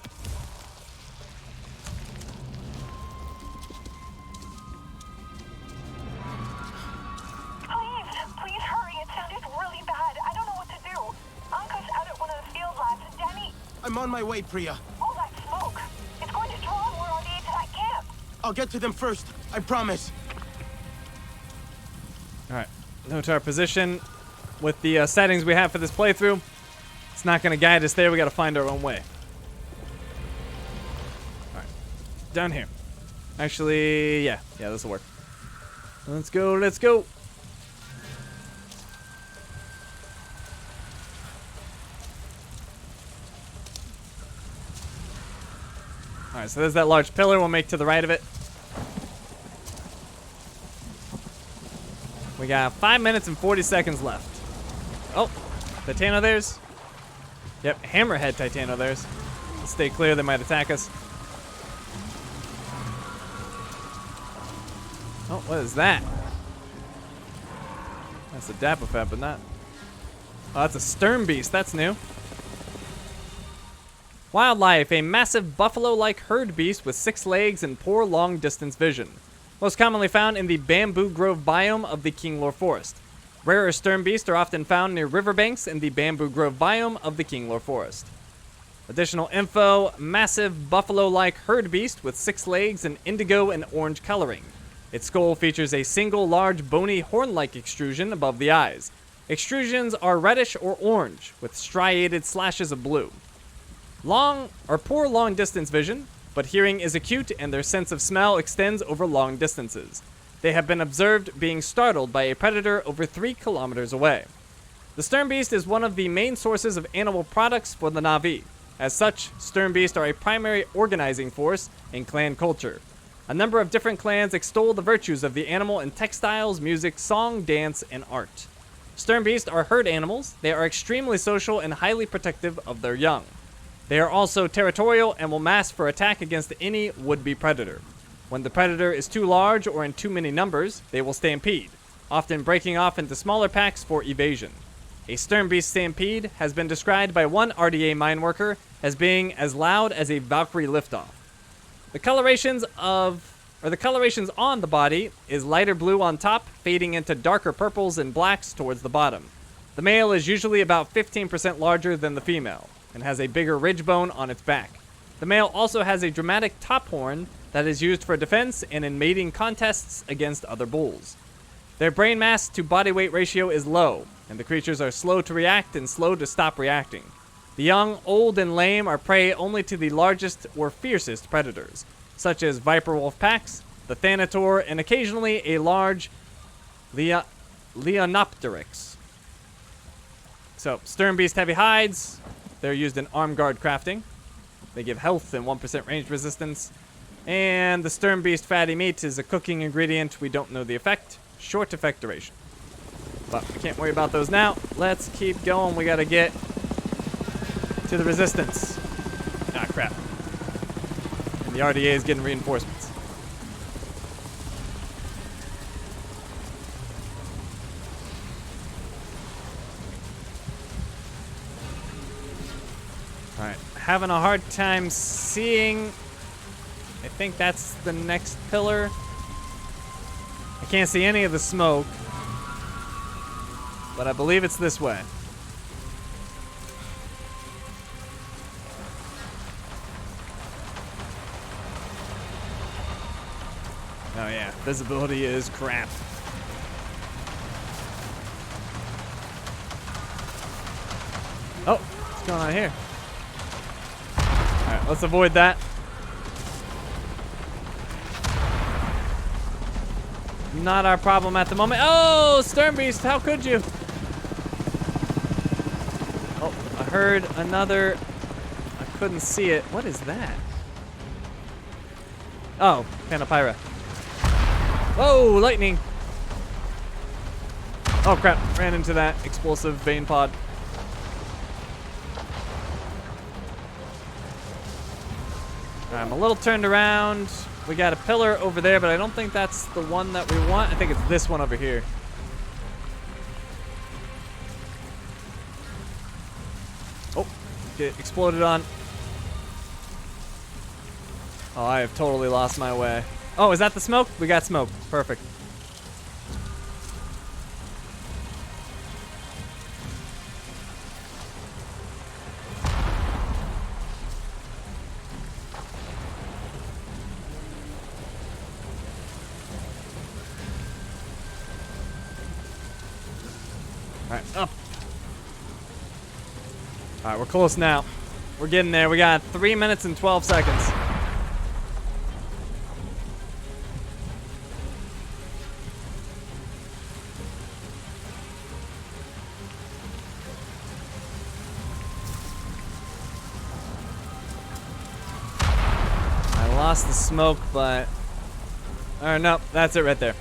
Please hurry. It sounded really bad. I don't know what to do. Anka's out at one of the field labs, and Danny... I'm on my way, Priya. All that smoke. It's going to draw more RDA to that camp. I'll get to them first. I promise. Alright, note our position. With the settings we have for this playthrough, it's not going to guide us there. We got to find our own way. Alright, down here. Actually, yeah, this will work. Let's go, let's go. Alright, so there's that large pillar. We'll make to the right of it. We got 5 minutes and 40 seconds left. Oh, Titano theirs. Yep, Hammerhead Titano theirs. Let's stay clear, they might attack us. Oh, what is that? That's a Dapafab, but not... Oh, that's a Stern Beast, that's new. Wildlife, a massive buffalo-like herd beast with 6 legs and poor long-distance vision. Most commonly found in the bamboo grove biome of the Kinglor Forest. Rarer stern beasts are often found near riverbanks in the bamboo grove biome of the Kinglor Forest. Additional info, massive buffalo-like herd beast with 6 legs and indigo and orange coloring. Its skull features a single large bony horn-like extrusion above the eyes. Extrusions are reddish or orange with striated slashes of blue. Poor long-distance vision, but hearing is acute and their sense of smell extends over long distances. They have been observed being startled by a predator over 3 kilometers away. The stern beast is one of the main sources of animal products for the Na'vi. As such, stern beasts are a primary organizing force in clan culture. A number of different clans extol the virtues of the animal in textiles, music, song, dance, and art. Stern beasts are herd animals. They are extremely social and highly protective of their young. They are also territorial and will mass for attack against any would-be predator. When the predator is too large or in too many numbers, they will stampede, often breaking off into smaller packs for evasion. A stern beast stampede has been described by one RDA mineworker as being as loud as a Valkyrie liftoff. The colorations on the body is lighter blue on top, fading into darker purples and blacks towards the bottom. The male is usually about 15% larger than the female, and has a bigger ridge bone on its back. The male also has a dramatic top horn that is used for defense and in mating contests against other bulls. Their brain mass to body weight ratio is low, and the creatures are slow to react and slow to stop reacting. The young, old, and lame are prey only to the largest or fiercest predators, such as viper wolf packs, the Thanator, and occasionally a large Leonopteryx. So, Stern Beast heavy hides. They're used in arm guard crafting. They give health and 1% range resistance. And the Stern Beast fatty meat is a cooking ingredient. We don't know the effect. Short effect duration. But we can't worry about those now. Let's keep going. We gotta get to the Resistance. Ah, crap. And the RDA is getting reinforcements. Alright, having a hard time seeing. I think that's the next pillar. I can't see any of the smoke, but I believe it's this way. Oh yeah, visibility is crap. Oh, what's going on here? Alright, let's avoid that. Not our problem at the moment. Oh, Stern Beast, how could you? Oh, I heard another. I couldn't see it. What is that? Oh, Panopyra. Whoa, lightning. Oh, crap. Ran into that explosive vein pod. I'm a little turned around. We got a pillar over there, but I don't think that's the one that we want. I think it's this one over here. Oh, get exploded on. Oh, I have totally lost my way. Oh, is that the smoke? We got smoke. Perfect. Alright, up. Alright, we're close now. We're getting there. We got 3 minutes and 12 seconds. I lost the smoke, but... Oh, no, that's it right there.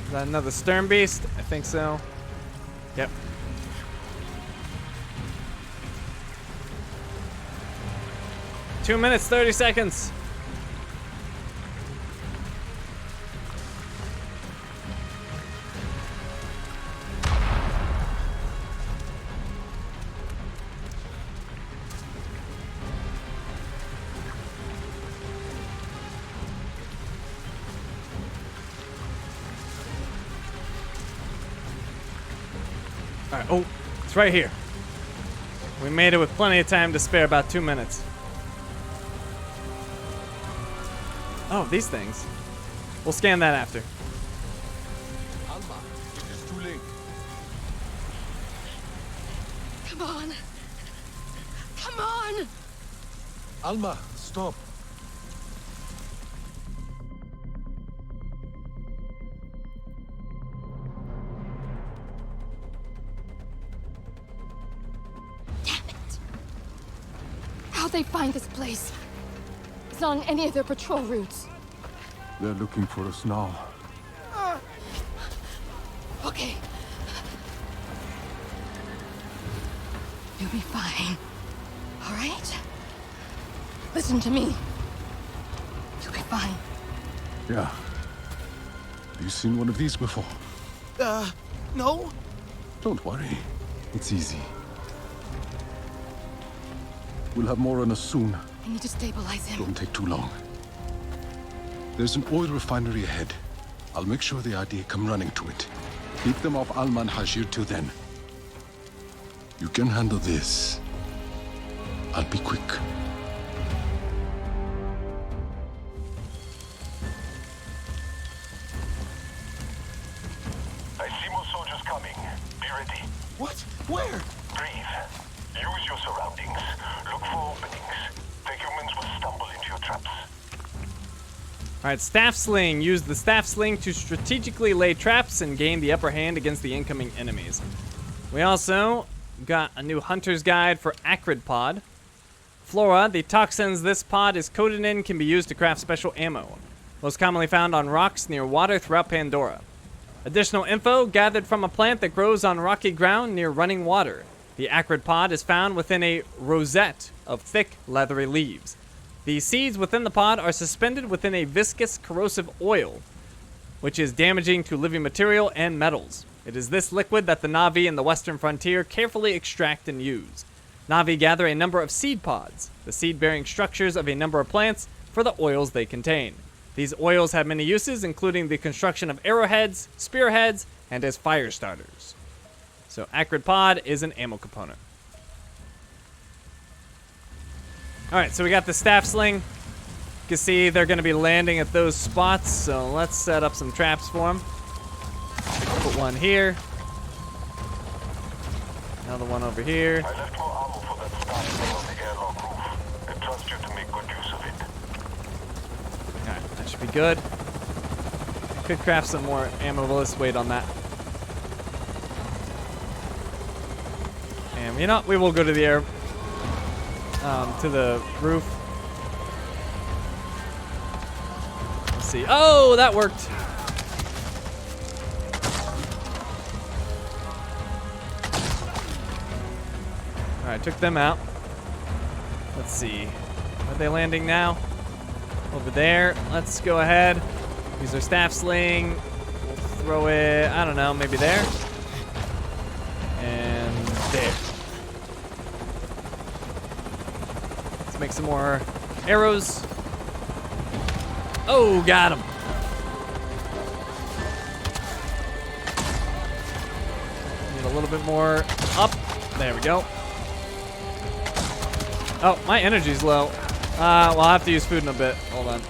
Is that another Stern Beast? I think so. Yep. Two minutes, 30 seconds. Alright, oh, it's right here. We made it with plenty of time to spare, about 2 minutes. Oh, these things. We'll scan that after. Alma, it is too late. Come on. Come on. Alma, stop. How'd they find this place? It's not on any of their patrol routes. They're looking for us now. Okay. You'll be fine. All right? Listen to me. You'll be fine. Yeah. Have you seen one of these before? No? Don't worry. It's easy. We'll have more on us soon. I need to stabilize him. Don't take too long. There's an oil refinery ahead. I'll make sure the RDA come running to it. Keep them off Alman Hajir till then. You can handle this. I'll be quick. I see more soldiers coming. Be already. What? Where? Breathe. Use your surroundings. Look for openings. The humans will stumble into your traps. Alright, staff sling. Use the staff sling to strategically lay traps and gain the upper hand against the incoming enemies. We also got a new hunter's guide for Acrid Pod. Flora, the toxins this pod is coated in can be used to craft special ammo. Most commonly found on rocks near water throughout Pandora. Additional info gathered from a plant that grows on rocky ground near running water. The acrid pod is found within a rosette of thick, leathery leaves. The seeds within the pod are suspended within a viscous, corrosive oil, which is damaging to living material and metals. It is this liquid that the Na'vi in the western frontier carefully extract and use. Na'vi gather a number of seed pods, the seed-bearing structures of a number of plants, for the oils they contain. These oils have many uses, including the construction of arrowheads, spearheads, and as fire starters. So acrid pod is an ammo component. Alright, so we got the staff sling. You can see they're going to be landing at those spots, so let's set up some traps for them. Put one here. Another one over here. I left more ammo for that staff thing on the airlock roof. I trust you to make good use of it. Alright, that should be good. Could craft some more ammo, but let's wait on that. And you know, we will go to the air, to the roof. Let's see. Oh, that worked. Alright, took them out. Let's see. Are they landing now? Over there. Let's go ahead. Use our staff sling. We'll throw it, I don't know, maybe there. And there. Let's make some more arrows. Oh, got him. Need a little bit more up. There we go. Oh, my energy's low. Well, I'll have to use food in a bit. Hold on.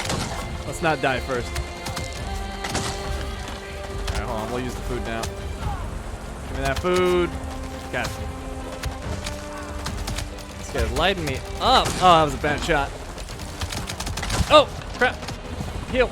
Let's not die first. Alright, hold on. We'll use the food now. Give me that food. Got it. This guy's lighting me up. Oh, that was a bad shot. Oh, crap. Heal.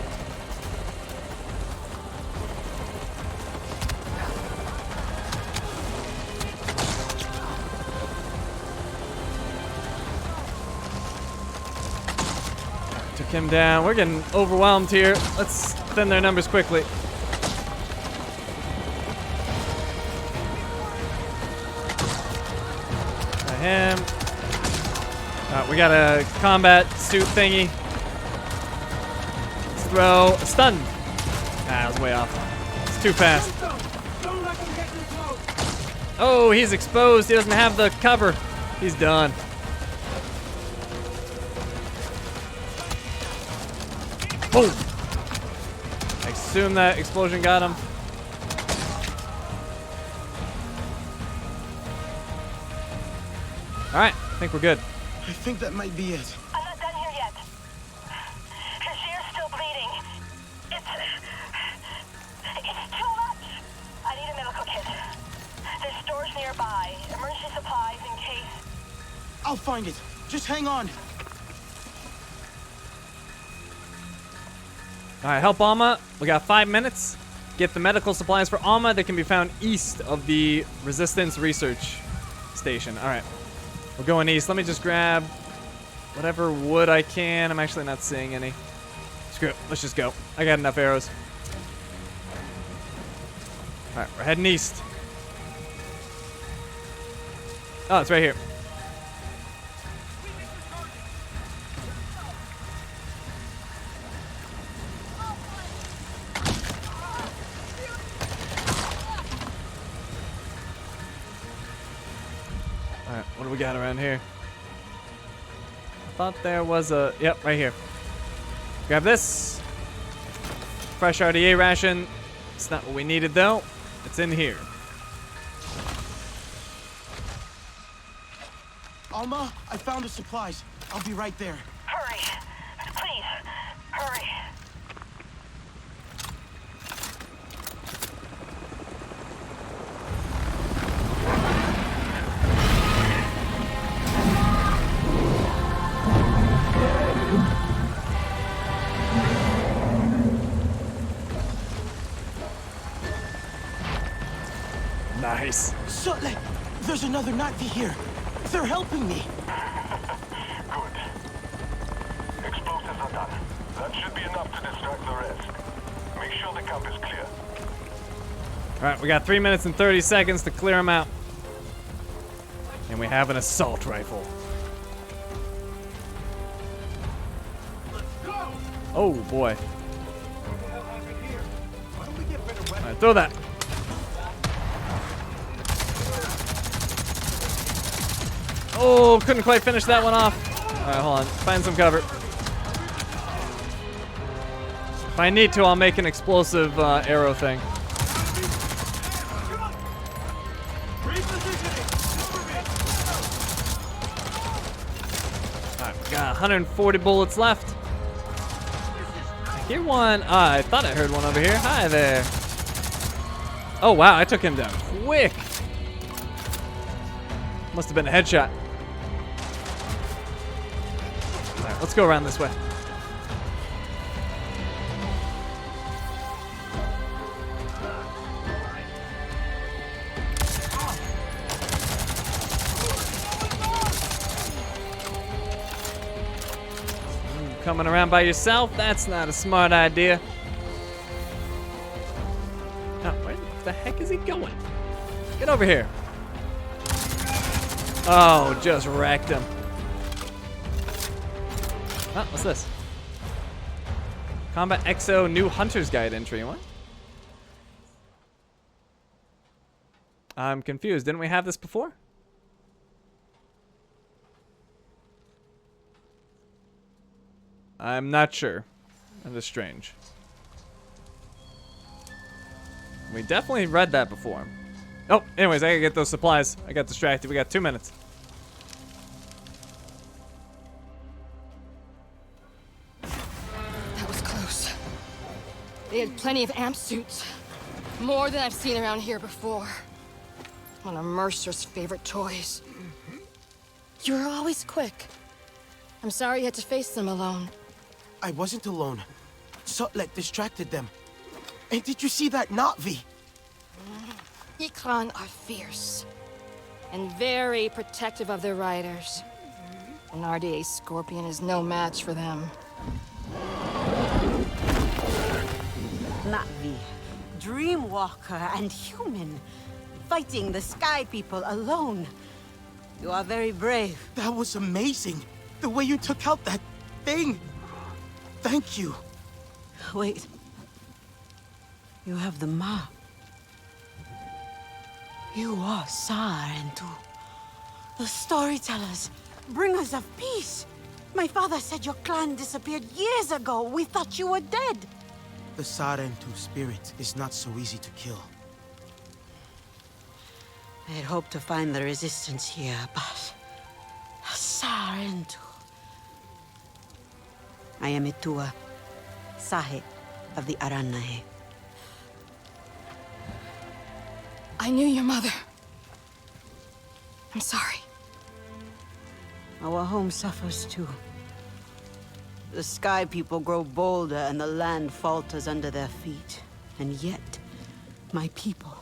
Took him down. We're getting overwhelmed here. Let's thin their numbers quickly. Got him. We got a combat suit thingy. Let's throw a stun. Ah, I was way off. It's too fast. Oh, he's exposed. He doesn't have the cover. He's done. Boom! I assume that explosion got him. Alright, I think we're good. I think that might be it. I'm not done here yet. His ear's still bleeding. It's too much. I need a medical kit. There's stores nearby. Emergency supplies in case. I'll find it. Just hang on. Alright, help Alma. We got 5 minutes. Get the medical supplies for Alma that can be found east of the Resistance Research Station. Alright, we're going east. Let me just grab whatever wood I can. I'm actually not seeing any. Screw it. Let's just go. I got enough arrows. Alright, we're heading east. Oh, it's right here. Alright, what do we got around here? I thought there was a... Yep, right here. Grab this. Fresh RDA ration. It's not what we needed, though. It's in here. Alma, I found the supplies. I'll be right there. Hurry. Please, hurry. Nice. Sotle, there's another Nazi here. They're helping me. Good. Explosives are done. That should be enough to distract the rest. Make sure the camp is clear. All right, we got 3 minutes and 30 seconds to clear them out. And we have an assault rifle. Oh boy. All right, throw that. Oh, couldn't quite finish that one off. All right, hold on. Find some cover. If I need to, I'll make an explosive arrow thing. All right, we got 140 bullets left. I hear one. I thought I heard one over here. Hi there. Oh, wow. I took him down quick. Must have been a headshot. All right, let's go around this way. Coming around by yourself? That's not a smart idea. Oh, where the heck is he going? Get over here. Oh, just wrecked him. Oh, what's this? Combat Exo New Hunter's Guide entry. What? I'm confused. Didn't we have this before? I'm not sure. That is strange. We definitely read that before. Oh, anyways, I gotta get those supplies. I got distracted. We got 2 minutes. That was close. They had plenty of amp suits. More than I've seen around here before. One of Mercer's favorite toys. You were always quick. I'm sorry you had to face them alone. I wasn't alone. Sutlek distracted them. And did you see that Na'vi? Ikran are fierce. And very protective of their riders. An RDA Scorpion is no match for them. Na'vi, Dreamwalker and human, fighting the Sky People alone. You are very brave. That was amazing. The way you took out that thing. Thank you. Wait. You have the map. You are Sarentu. The storytellers, bringers of peace. My father said your clan disappeared years ago. We thought you were dead. The Sarentu spirit is not so easy to kill. I had hoped to find the resistance here, but... Sarentu. I am Itua, Sahe of the Arana. I knew your mother. I'm sorry. Our home suffers too. The Sky People grow bolder and the land falters under their feet. And yet, my people,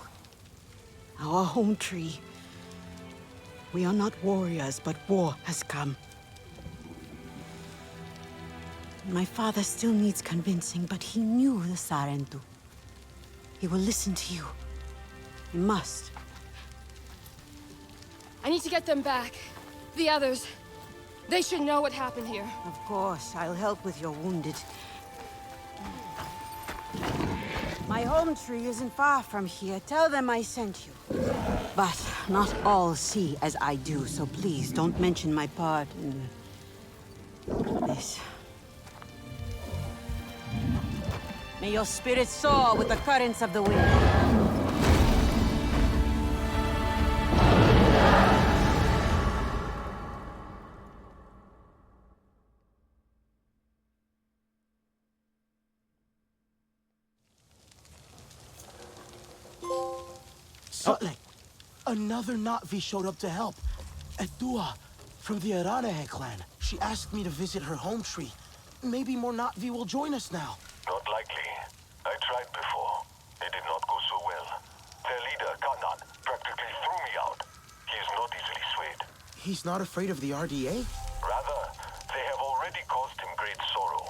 our home tree, we are not warriors, but war has come. My father still needs convincing, but he knew the Sarentu. He will listen to you. He must. I need to get them back. The others. They should know what happened here. Of course, I'll help with your wounded. My home tree isn't far from here. Tell them I sent you. But not all see as I do, so please don't mention my part in this. May your spirit soar with the currents of the wind. Sutlek, another Na'vi showed up to help. Edua, from the Arana clan. She asked me to visit her home tree. Maybe more Na'vi will join us now. Not likely. I tried before. It did not go so well. Their leader, Kanan, practically He's not afraid of the RDA? Rather, they have already caused him great sorrow.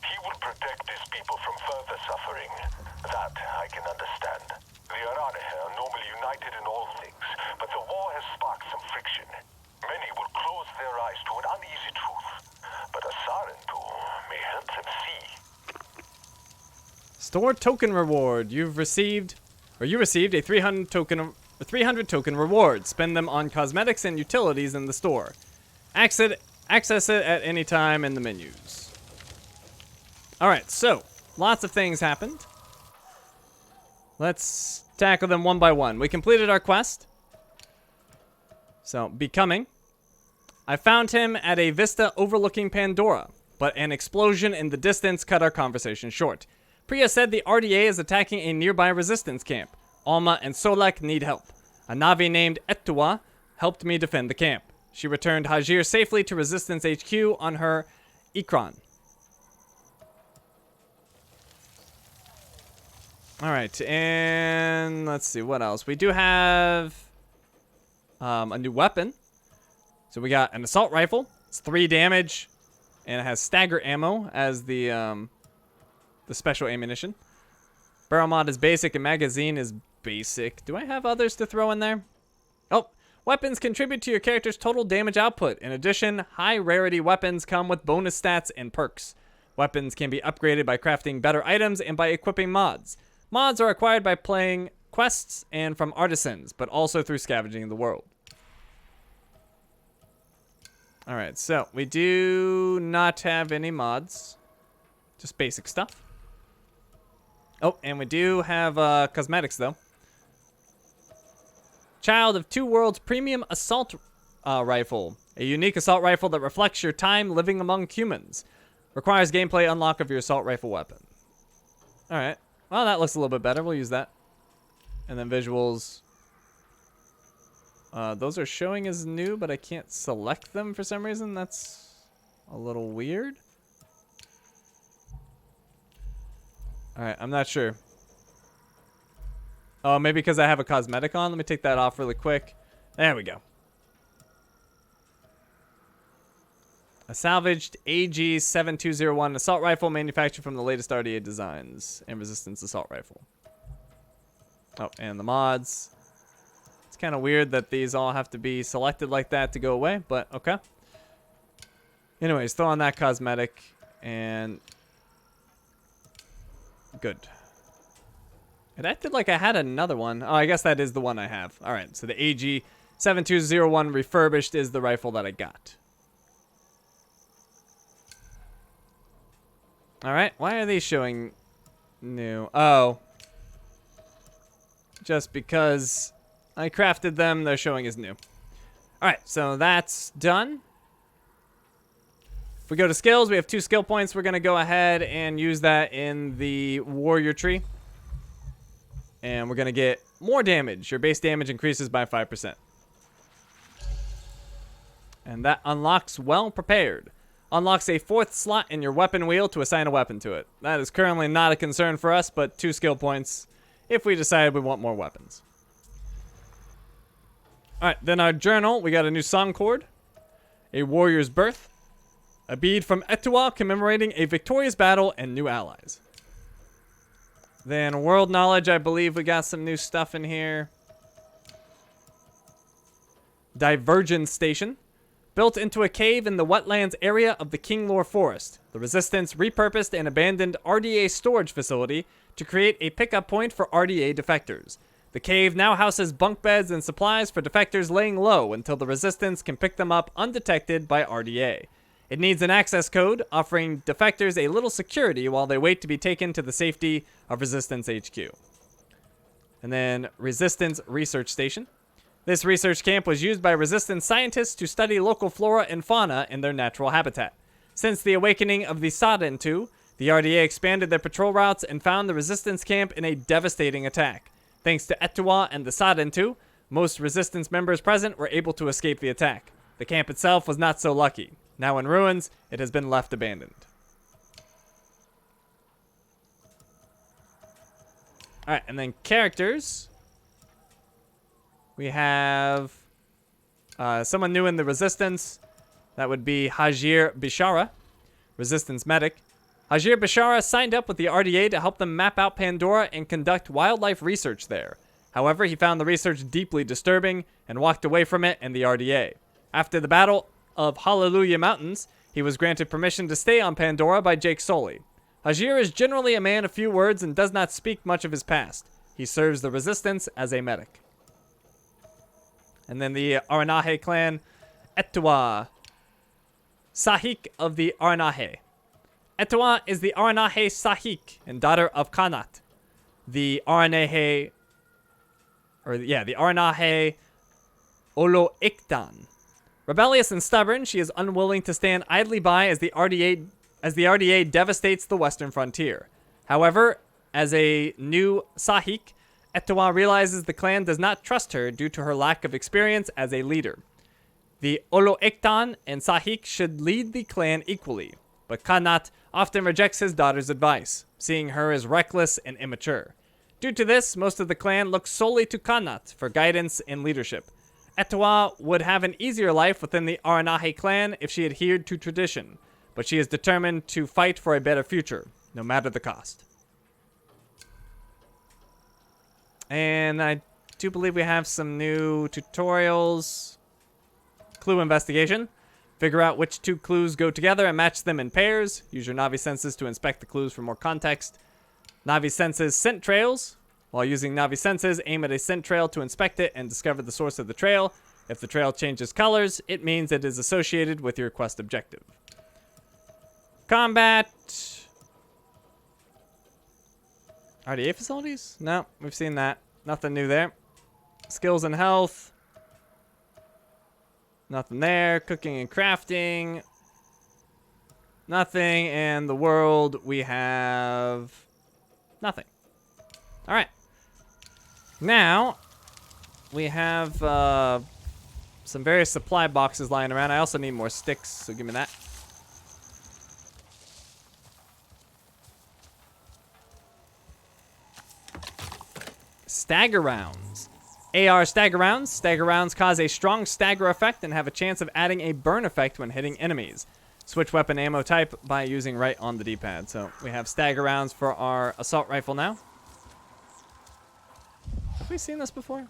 He will protect his people from further suffering. That I can understand. The Arana are normally united in all things, but the war has sparked some friction. Many will close their eyes to an uneasy truth, but a Sarentu may help them see. Store token reward. You received a 300 token reward. Spend them on cosmetics and utilities in the store. Access it at any time in the menus. Alright, so lots of things happened. Let's tackle them one by one. We completed our quest. So, Becoming. I found him at a vista overlooking Pandora, but an explosion in the distance cut our conversation short. Priya said the RDA is attacking a nearby resistance camp. Alma and Solek need help. A Navi named Etua helped me defend the camp. She returned Hajir safely to Resistance HQ on her Ikran. Alright, and let's see, what else? We do have a new weapon. So we got an assault rifle. It's 3 damage, and it has stagger ammo as the special ammunition. Barrel mod is basic, and magazine is basic. Do I have others to throw in there? Oh, weapons contribute to your character's total damage output. In addition, high rarity weapons come with bonus stats and perks. Weapons can be upgraded by crafting better items and by equipping mods. Mods are acquired by playing quests and from artisans, but also through scavenging the world. Alright, so we do not have any mods. Just basic stuff. Oh, and we do have cosmetics, though. Child of Two Worlds Premium Assault Rifle. A unique assault rifle that reflects your time living among humans. Requires gameplay unlock of your assault rifle weapon. Alright. Well, that looks a little bit better. We'll use that. And then visuals. Those are showing as new, but I can't select them for some reason. That's a little weird. Alright, I'm not sure. Oh, maybe because I have a cosmetic on. Let me take that off really quick. There we go. A salvaged AG-7201 assault rifle manufactured from the latest RDA designs and resistance assault rifle. Oh, and the mods. It's kind of weird that these all have to be selected like that to go away, but okay. Anyways, throw on that cosmetic and good. It acted like I had another one. Oh, I guess that is the one I have. All right, so the AG-7201 refurbished is the rifle that I got. All right, why are these showing new? Oh. Just because I crafted them, they're showing as new. All right, so that's done. If we go to skills, we have 2 skill points. We're going to go ahead and use that in the warrior tree. And we're going to get more damage. Your base damage increases by 5%. And that unlocks Well Prepared. Unlocks a 4th slot in your weapon wheel to assign a weapon to it. That is currently not a concern for us, but 2 skill points if we decide we want more weapons. Alright, then our journal, we got a new song chord. A warrior's birth. A bead from Etua commemorating a victorious battle and new allies. Then world knowledge, I believe we got some new stuff in here. Divergence Station. Built into a cave in the wetlands area of the Kinglore Forest, the Resistance repurposed an abandoned RDA storage facility to create a pickup point for RDA defectors. The cave now houses bunk beds and supplies for defectors laying low until the Resistance can pick them up undetected by RDA. It needs an access code, offering defectors a little security while they wait to be taken to the safety of Resistance HQ. And then Resistance Research Station. This research camp was used by Resistance scientists to study local flora and fauna in their natural habitat. Since the awakening of the Sadentu, the RDA expanded their patrol routes and found the Resistance camp in a devastating attack. Thanks to Etua and the Sadentu, most Resistance members present were able to escape the attack. The camp itself was not so lucky. Now in ruins, it has been left abandoned. Alright, and then characters. We have Someone new in the Resistance. That would be Hajir Bishara, Resistance medic. Hajir Bishara signed up with the RDA to help them map out Pandora and conduct wildlife research there. However, he found the research deeply disturbing and walked away from it and the RDA. After the Battle of Hallelujah Mountains, he was granted permission to stay on Pandora by Jake Sully. Hajir is generally a man of few words and does not speak much of his past. He serves the Resistance as a medic. And then the Aranahe clan, Etwa, Sahik of the Aranahe. Etwa is the Aranahe Sahik and daughter of Kanat. The Aranahe Oloiktan. Rebellious and stubborn, she is unwilling to stand idly by as the RDA devastates the western frontier. However, as a new Sahik, Etwa realizes the clan does not trust her due to her lack of experience as a leader. The Oloiktan and Sahik should lead the clan equally, but Kanat often rejects his daughter's advice, seeing her as reckless and immature. Due to this, most of the clan looks solely to Kanat for guidance and leadership. Etwa would have an easier life within the Aranahe clan if she adhered to tradition, but she is determined to fight for a better future, no matter the cost. And I do believe we have some new tutorials. Clue investigation. Figure out which two clues go together and match them in pairs. Use your Navi senses to inspect the clues for more context. Navi senses scent trails. While using Navi senses, aim at a scent trail to inspect it and discover the source of the trail. If the trail changes colors, it means it is associated with your quest objective. Combat. RDA facilities? No, we've seen that. Nothing new there. Skills and health. Nothing there. Cooking and crafting. Nothing. And the world, we have nothing. All right. Now, we have some various supply boxes lying around. I also need more sticks, so give me that. Stagger rounds. AR stagger rounds. Stagger rounds cause a strong stagger effect and have a chance of adding a burn effect when hitting enemies. Switch weapon ammo type by using right on the D-pad. So we have stagger rounds for our assault rifle now. Have we seen this before?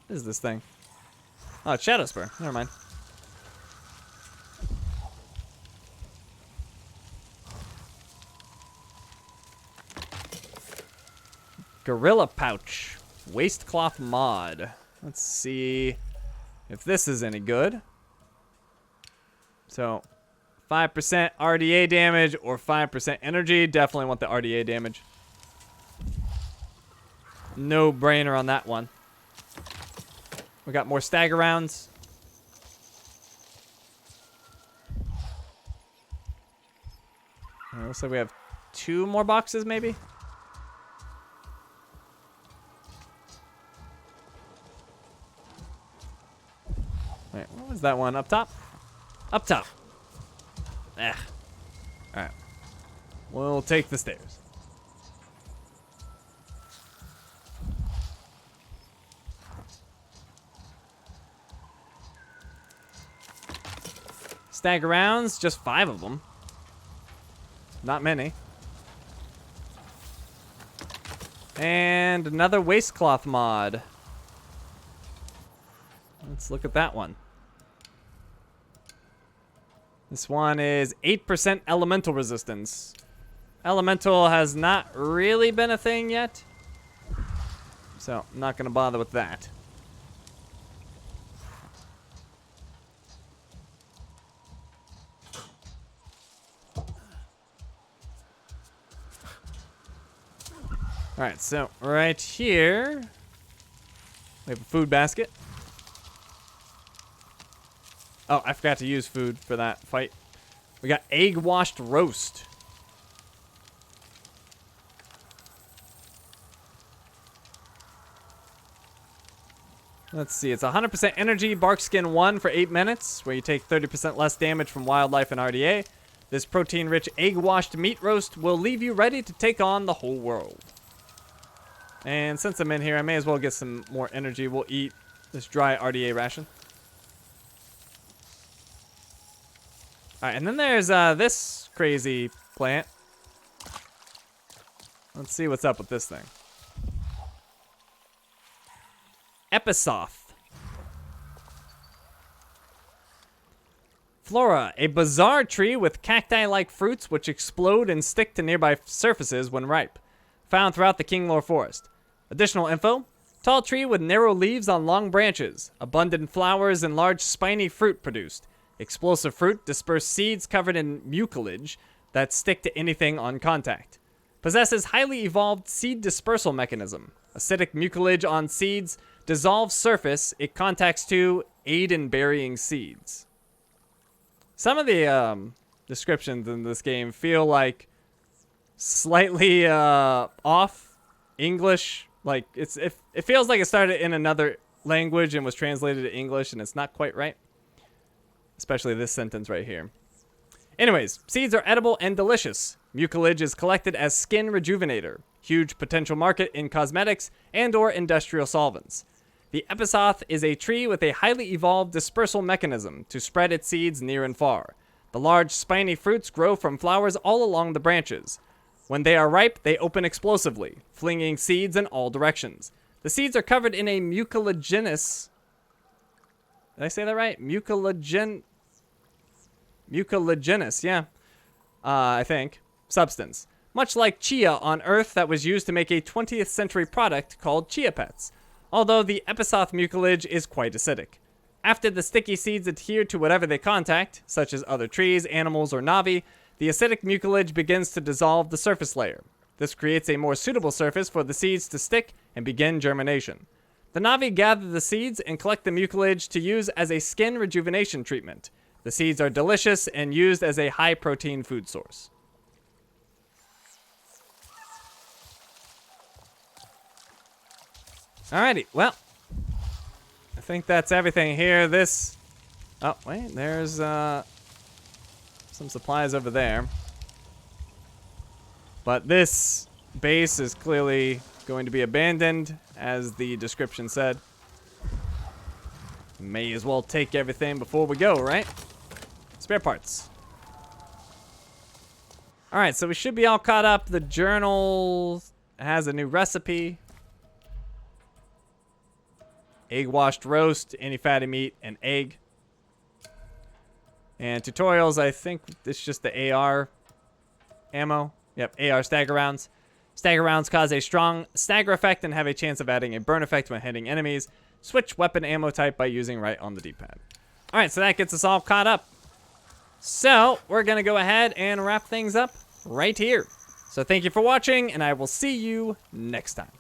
What is this thing? Oh, it's Shadow Spur. Never mind. Gorilla Pouch. Waistcloth mod. Let's see if this is any good. So, 5% RDA damage or 5% energy. Definitely want the RDA damage. No brainer on that one. We got more stagger rounds. Looks like we have 2 more boxes, maybe. Wait, what was that one? Up top? Up top. Alright. We'll take the stairs. Stagger rounds, just 5 of them. Not many. And another waistcloth mod. Let's look at that one. This one is 8% elemental resistance. Elemental has not really been a thing yet, so I'm not going to bother with that. Alright, so right here, we have a food basket. Oh, I forgot to use food for that fight. We got egg washed roast. Let's see, it's 100% energy, bark skin 1 for 8 minutes, where you take 30% less damage from wildlife and RDA. This protein-rich egg-washed meat roast will leave you ready to take on the whole world. And since I'm in here, I may as well get some more energy. We'll eat this dry RDA ration. Alright, and then there's this crazy plant. Let's see what's up with this thing. Episoth. Flora, a bizarre tree with cacti-like fruits which explode and stick to nearby surfaces when ripe. Found throughout the Kinglore Forest. Additional info. Tall tree with narrow leaves on long branches. Abundant flowers and large spiny fruit produced. Explosive fruit disperse seeds covered in mucilage that stick to anything on contact. Possesses highly evolved seed dispersal mechanism. Acidic mucilage on seeds dissolves surface it contacts to, aid in burying seeds. Some of the descriptions in this game feel like slightly off English. Like it feels like it started in another language and was translated to English, and it's not quite right. Especially this sentence right here. Anyways, seeds are edible and delicious. Mucilage is collected as skin rejuvenator. Huge potential market in cosmetics and/or industrial solvents. The Episoth is a tree with a highly evolved dispersal mechanism to spread its seeds near and far. The large spiny fruits grow from flowers all along the branches. When they are ripe, they open explosively, flinging seeds in all directions. The seeds are covered in a mucilaginous... Did I say that right? Mucilaginous, yeah. I think. Substance. Much like chia on Earth that was used to make a 20th century product called Chia Pets. Although the Episoth mucilage is quite acidic. After the sticky seeds adhere to whatever they contact, such as other trees, animals, or Navi, the acidic mucilage begins to dissolve the surface layer. This creates a more suitable surface for the seeds to stick and begin germination. The Navi gather the seeds and collect the mucilage to use as a skin rejuvenation treatment. The seeds are delicious and used as a high-protein food source. Alrighty, well, I think that's everything here. This... Oh, wait, there's some supplies over there. But this base is clearly going to be abandoned, as the description said. May as well take everything before we go, right? Spare parts. Alright, so we should be all caught up. The journal has a new recipe. Egg washed roast, any fatty meat, and egg. And tutorials, I think it's just the AR ammo. Yep, AR stagger rounds. Stagger rounds cause a strong stagger effect and have a chance of adding a burn effect when hitting enemies. Switch weapon ammo type by using right on the D-pad. Alright, so that gets us all caught up. So, we're going to go ahead and wrap things up right here. So thank you for watching, and I will see you next time.